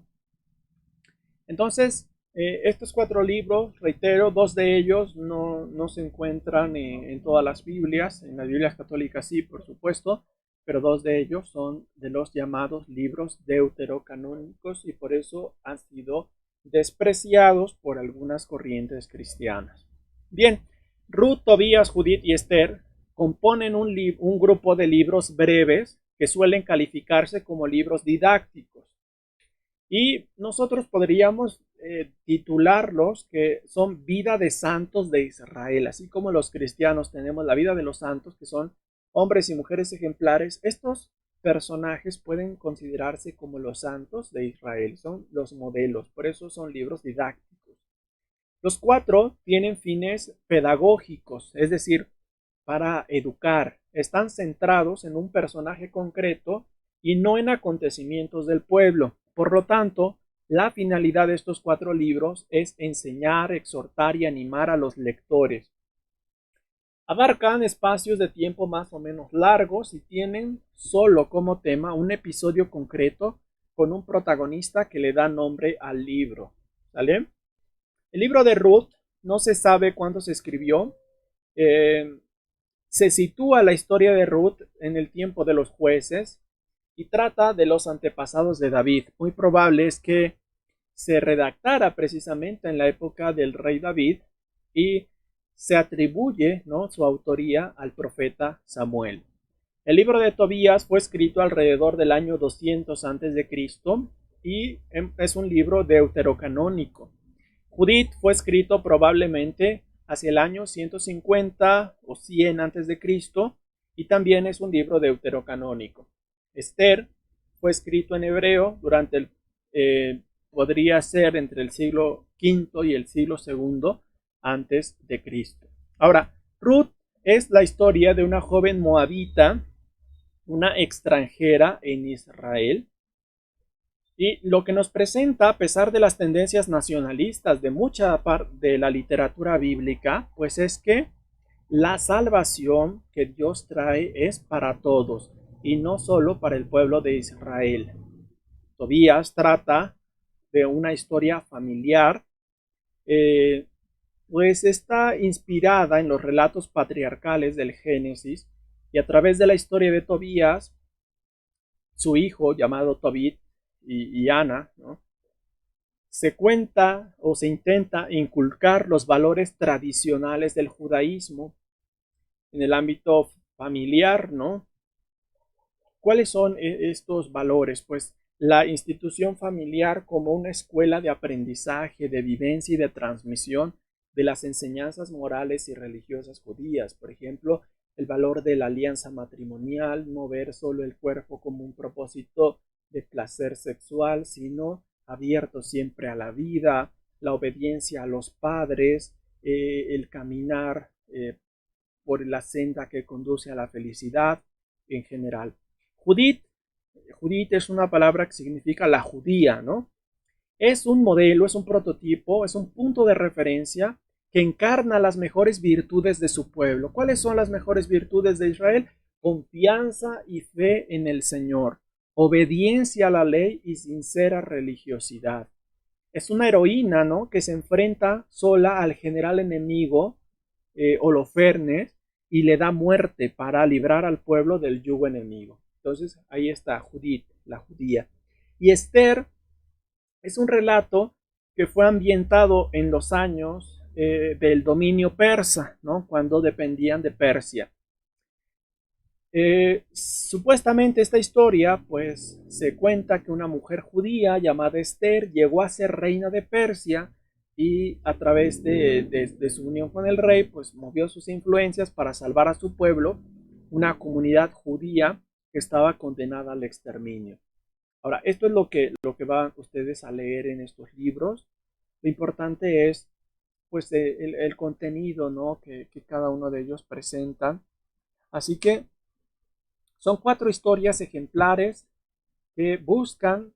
Entonces, estos 4 libros, reitero, 2 de ellos no se encuentran en todas las Biblias, en las Biblias católicas sí, por supuesto, pero 2 de ellos son de los llamados libros deuterocanónicos y por eso han sido despreciados por algunas corrientes cristianas. Bien, Ruth, Tobías, Judith y Esther componen un grupo de libros breves que suelen calificarse como libros didácticos. Y nosotros podríamos titularlos que son vida de santos de Israel, así como los cristianos tenemos la vida de los santos, que son hombres y mujeres ejemplares. Estos personajes pueden considerarse como los santos de Israel, son los modelos, por eso son libros didácticos. Los 4 tienen fines pedagógicos, es decir, para educar, están centrados en un personaje concreto y no en acontecimientos del pueblo. Por lo tanto, la finalidad de estos 4 libros es enseñar, exhortar y animar a los lectores. Abarcan espacios de tiempo más o menos largos y tienen solo como tema un episodio concreto con un protagonista que le da nombre al libro. ¿Sale? El libro de Ruth no se sabe cuándo se escribió. Se sitúa la historia de Ruth en el tiempo de los jueces y trata de los antepasados de David. Muy probable es que se redactara precisamente en la época del rey David y se atribuye, ¿no?, su autoría al profeta Samuel. El libro de Tobías fue escrito alrededor del año 200 a.C. y es un libro deuterocanónico. Judith fue escrito probablemente hacia el año 150 o 100 a.C. y también es un libro deuterocanónico. Esther fue escrito en hebreo durante podría ser entre el siglo V y el siglo II antes de Cristo. Ahora, Ruth es la historia de una joven moabita, una extranjera en Israel, y lo que nos presenta, a pesar de las tendencias nacionalistas de mucha parte de la literatura bíblica, pues es que la salvación que Dios trae es para todos y no solo para el pueblo de Israel. Tobías trata de una historia familiar, pues está inspirada en los relatos patriarcales del Génesis y a través de la historia de Tobías, su hijo llamado Tobit y Ana, ¿no?, se cuenta o se intenta inculcar los valores tradicionales del judaísmo en el ámbito familiar, ¿no? ¿Cuáles son estos valores? Pues la institución familiar como una escuela de aprendizaje, de vivencia y de transmisión de las enseñanzas morales y religiosas judías. Por ejemplo, el valor de la alianza matrimonial, no ver solo el cuerpo como un propósito de placer sexual, sino abierto siempre a la vida, la obediencia a los padres, el caminar por la senda que conduce a la felicidad. en general. Judith, Judith es una palabra que significa la judía, ¿no? Es un modelo, es un prototipo, es un punto de referencia que encarna las mejores virtudes de su pueblo. ¿Cuáles son las mejores virtudes de Israel? Confianza y fe en el Señor, obediencia a la ley y sincera religiosidad. Es una heroína, ¿no?, que se enfrenta sola al general enemigo, Holofernes, y le da muerte para librar al pueblo del yugo enemigo. Entonces ahí está Judith, la judía. Y Esther es un relato que fue ambientado en los años del dominio persa, ¿no?, cuando dependían de Persia. Supuestamente esta historia, pues, se cuenta que una mujer judía llamada Esther llegó a ser reina de Persia y a través de su unión con el rey, pues movió sus influencias para salvar a su pueblo, una comunidad judía que estaba condenada al exterminio. Ahora, esto es lo que van ustedes a leer en estos libros. Lo importante es, pues, el contenido, ¿no?, que cada uno de ellos presenta. Así que son 4 historias ejemplares que buscan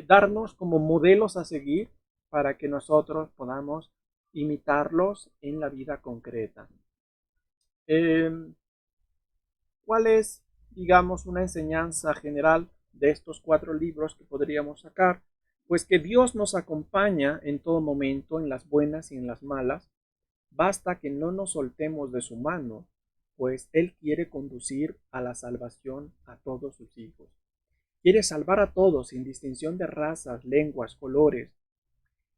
darnos como modelos a seguir para que nosotros podamos imitarlos en la vida concreta. Eh, ¿Cuál es, digamos, una enseñanza general de estos 4 libros que podríamos sacar? Pues que Dios nos acompaña en todo momento, en las buenas y en las malas. Basta que no nos soltemos de su mano, pues Él quiere conducir a la salvación a todos sus hijos. Quiere salvar a todos, sin distinción de razas, lenguas, colores.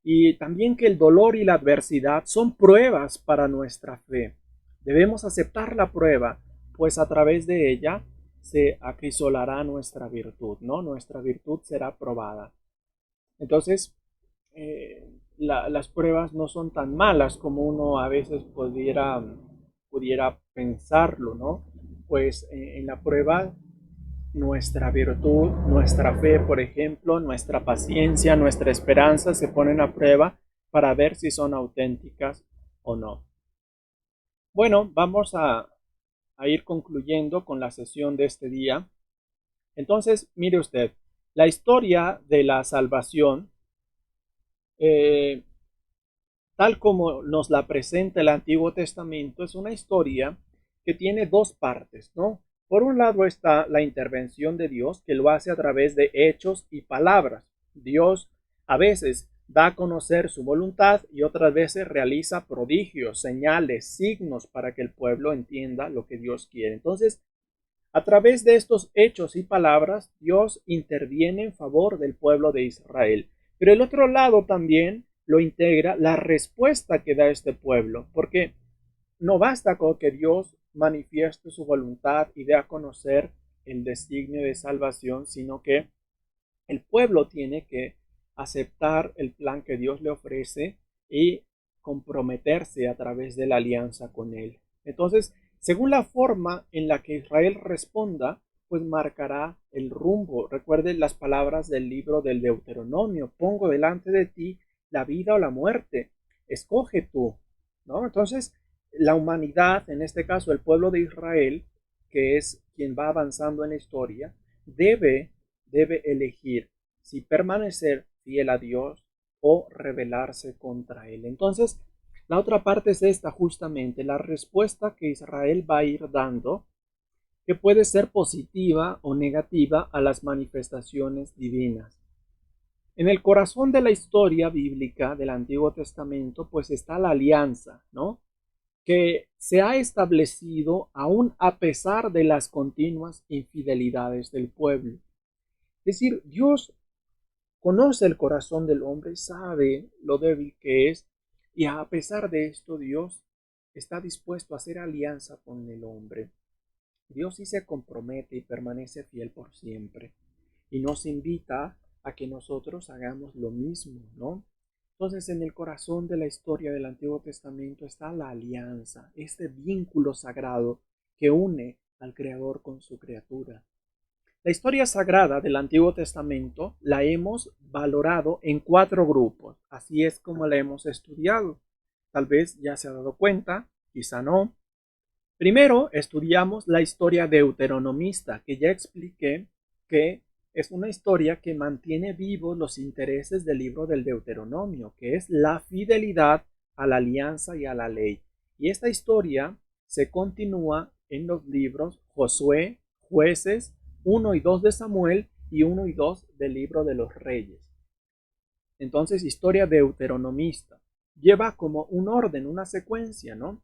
Y también que el dolor y la adversidad son pruebas para nuestra fe. Debemos aceptar la prueba, pues a través de ella se acrisolará nuestra virtud, ¿no? Nuestra virtud será probada. Entonces, las pruebas no son tan malas como uno a veces pudiera pensarlo, ¿no? Pues en la prueba nuestra virtud, nuestra fe, por ejemplo, nuestra paciencia, nuestra esperanza se ponen a prueba para ver si son auténticas o no. Bueno, vamos a ir concluyendo con la sesión de este día. Entonces, mire usted, la historia de la salvación, tal como nos la presenta el Antiguo Testamento, es una historia que tiene 2 partes, ¿no? Por un lado está la intervención de Dios, que lo hace a través de hechos y palabras. Dios a veces da a conocer su voluntad y otras veces realiza prodigios, señales, signos para que el pueblo entienda lo que Dios quiere. Entonces, a través de estos hechos y palabras, Dios interviene en favor del pueblo de Israel. Pero el otro lado también lo integra la respuesta que da este pueblo, porque no basta con que Dios manifieste su voluntad y dé a conocer el designio de salvación, sino que el pueblo tiene que aceptar el plan que Dios le ofrece y comprometerse a través de la alianza con él. Entonces, según la forma en la que Israel responda, pues marcará el rumbo. Recuerden las palabras del libro del Deuteronomio: pongo delante de ti la vida o la muerte, escoge tú, ¿no? Entonces, la humanidad, en este caso el pueblo de Israel, que es quien va avanzando en la historia, debe elegir si permanecer fiel a Dios o rebelarse contra él. Entonces, la otra parte es esta, justamente, la respuesta que Israel va a ir dando, que puede ser positiva o negativa a las manifestaciones divinas. En el corazón de la historia bíblica del Antiguo Testamento, pues está la alianza, ¿no?, que se ha establecido aún a pesar de las continuas infidelidades del pueblo. Es decir, Dios conoce el corazón del hombre, sabe lo débil que es, y a pesar de esto Dios está dispuesto a hacer alianza con el hombre. Dios sí se compromete y permanece fiel por siempre, y nos invita a que nosotros hagamos lo mismo, ¿no? Entonces, en el corazón de la historia del Antiguo Testamento está la alianza, este vínculo sagrado que une al Creador con su criatura. La historia sagrada del Antiguo Testamento la hemos valorado en 4 grupos. Así es como la hemos estudiado. Tal vez ya se ha dado cuenta, quizá no, Primero estudiamos la historia deuteronomista, que ya expliqué que es una historia que mantiene vivos los intereses del libro del Deuteronomio, que es la fidelidad a la alianza y a la ley. Y esta historia se continúa en los libros Josué, Jueces, 1 y 2 de Samuel y 1 y 2 del libro de los Reyes. Entonces, historia deuteronomista lleva como un orden, una secuencia, ¿no?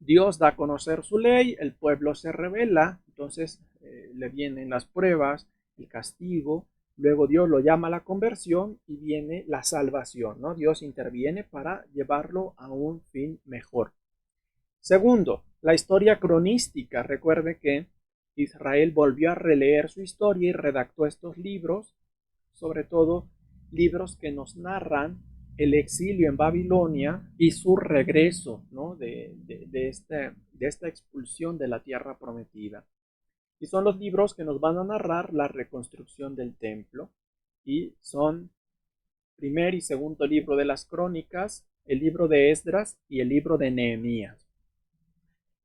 Dios da a conocer su ley, el pueblo se rebela, entonces le vienen las pruebas, el castigo, luego Dios lo llama a la conversión y viene la salvación, ¿no? Dios interviene para llevarlo a un fin mejor. Segundo, la historia cronística. Recuerde que Israel volvió a releer su historia y redactó estos libros, sobre todo libros que nos narran el exilio en Babilonia y su regreso, ¿no? de esta expulsión de la tierra prometida. Y son los libros que nos van a narrar la reconstrucción del templo. Y son primer y segundo libro de las crónicas, el libro de Esdras y el libro de Nehemías.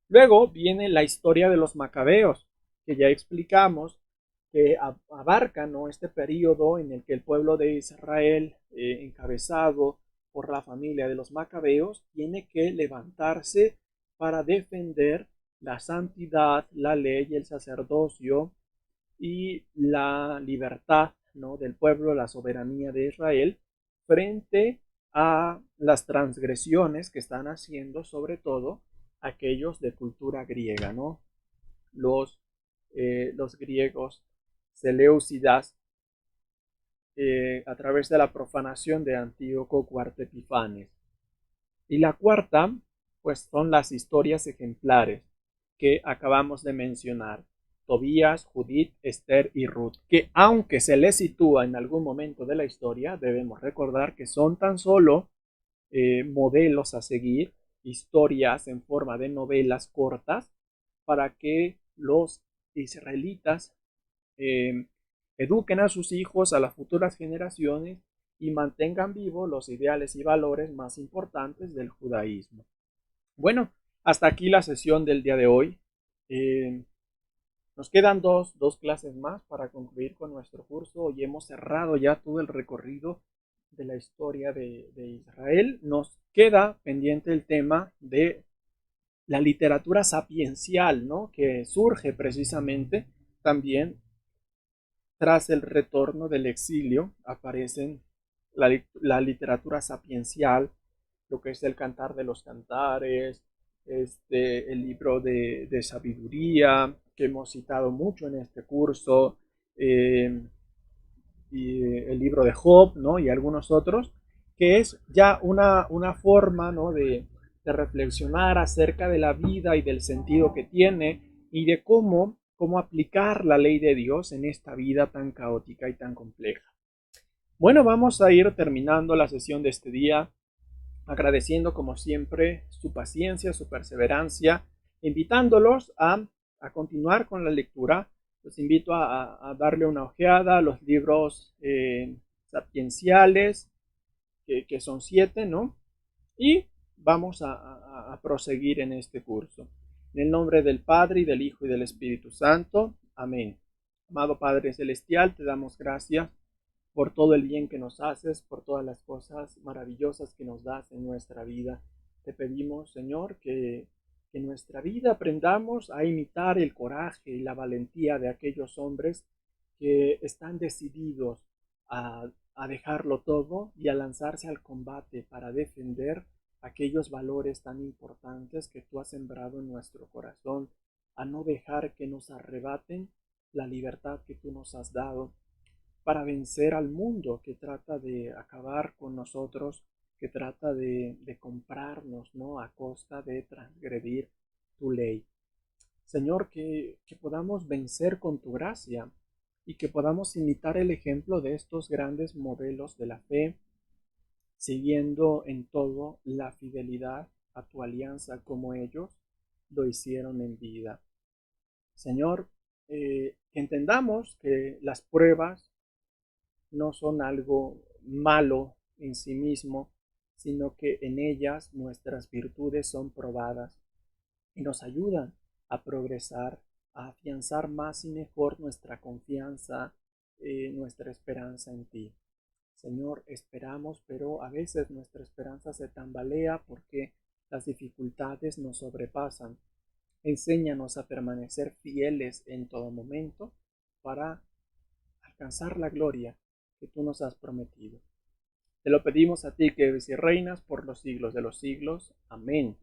Luego viene la historia de los macabeos, que ya explicamos que abarca, ¿no?, este periodo en el que el pueblo de Israel, encabezado por la familia de los macabeos, tiene que levantarse para defender la santidad, la ley, el sacerdocio y la libertad, ¿no?, del pueblo, la soberanía de Israel, frente a las transgresiones que están haciendo, sobre todo aquellos de cultura griega, ¿no? Los griegos Seleucidas, a través de la profanación de Antíoco IV Epifanes. Y la cuarta, pues son las historias ejemplares que acabamos de mencionar. Tobías, Judith, Esther y Ruth, que aunque se les sitúa en algún momento de la historia, debemos recordar que son tan solo modelos a seguir, historias en forma de novelas cortas, para que los israelitas eh, eduquen a sus hijos, a las futuras generaciones, y mantengan vivos los ideales y valores más importantes del judaísmo. Bueno, hasta aquí la sesión del día de hoy. Nos quedan dos clases más para concluir con nuestro curso y hemos cerrado ya todo el recorrido de la historia de Israel. Nos queda pendiente el tema de la literatura sapiencial, ¿no?, que surge precisamente también tras el retorno del exilio. Aparecen la literatura sapiencial, lo que es el Cantar de los Cantares, el libro de sabiduría, que hemos citado mucho en este curso, y el libro de Job, ¿no?, y algunos otros, que es ya una forma, ¿no?, de reflexionar acerca de la vida y del sentido que tiene y de cómo aplicar la ley de Dios en esta vida tan caótica y tan compleja. Bueno, vamos a ir terminando la sesión de este día, agradeciendo como siempre su paciencia, su perseverancia, invitándolos a continuar con la lectura. Los invito a darle una ojeada a los libros sapienciales, que son 7, ¿no? Y vamos a proseguir en este curso. En el nombre del Padre, y del Hijo, y del Espíritu Santo. Amén. Amado Padre Celestial, te damos gracias por todo el bien que nos haces, por todas las cosas maravillosas que nos das en nuestra vida. Te pedimos, Señor, que en nuestra vida aprendamos a imitar el coraje y la valentía de aquellos hombres que están decididos a dejarlo todo y a lanzarse al combate para defender aquellos valores tan importantes que tú has sembrado en nuestro corazón, a no dejar que nos arrebaten la libertad que tú nos has dado, para vencer al mundo que trata de acabar con nosotros, que trata de comprarnos, ¿no?, a costa de transgredir tu ley. Señor, que podamos vencer con tu gracia y que podamos imitar el ejemplo de estos grandes modelos de la fe, siguiendo en todo la fidelidad a tu alianza como ellos lo hicieron en vida. Señor, que entendamos que las pruebas no son algo malo en sí mismo, sino que en ellas nuestras virtudes son probadas. y nos ayudan a progresar, a afianzar más y mejor nuestra confianza, nuestra esperanza en ti. Señor, esperamos, pero a veces nuestra esperanza se tambalea porque las dificultades nos sobrepasan. Enséñanos a permanecer fieles en todo momento para alcanzar la gloria que tú nos has prometido. Te lo pedimos a ti que vives y reinas por los siglos de los siglos. Amén.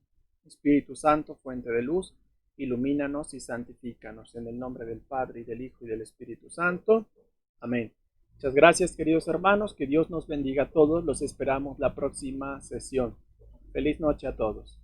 Espíritu Santo, fuente de luz, ilumínanos y santifícanos. En el nombre del Padre, y del Hijo, y del Espíritu Santo. Amén. Muchas gracias, queridos hermanos. Que Dios nos bendiga a todos. Los esperamos la próxima sesión. Feliz noche a todos.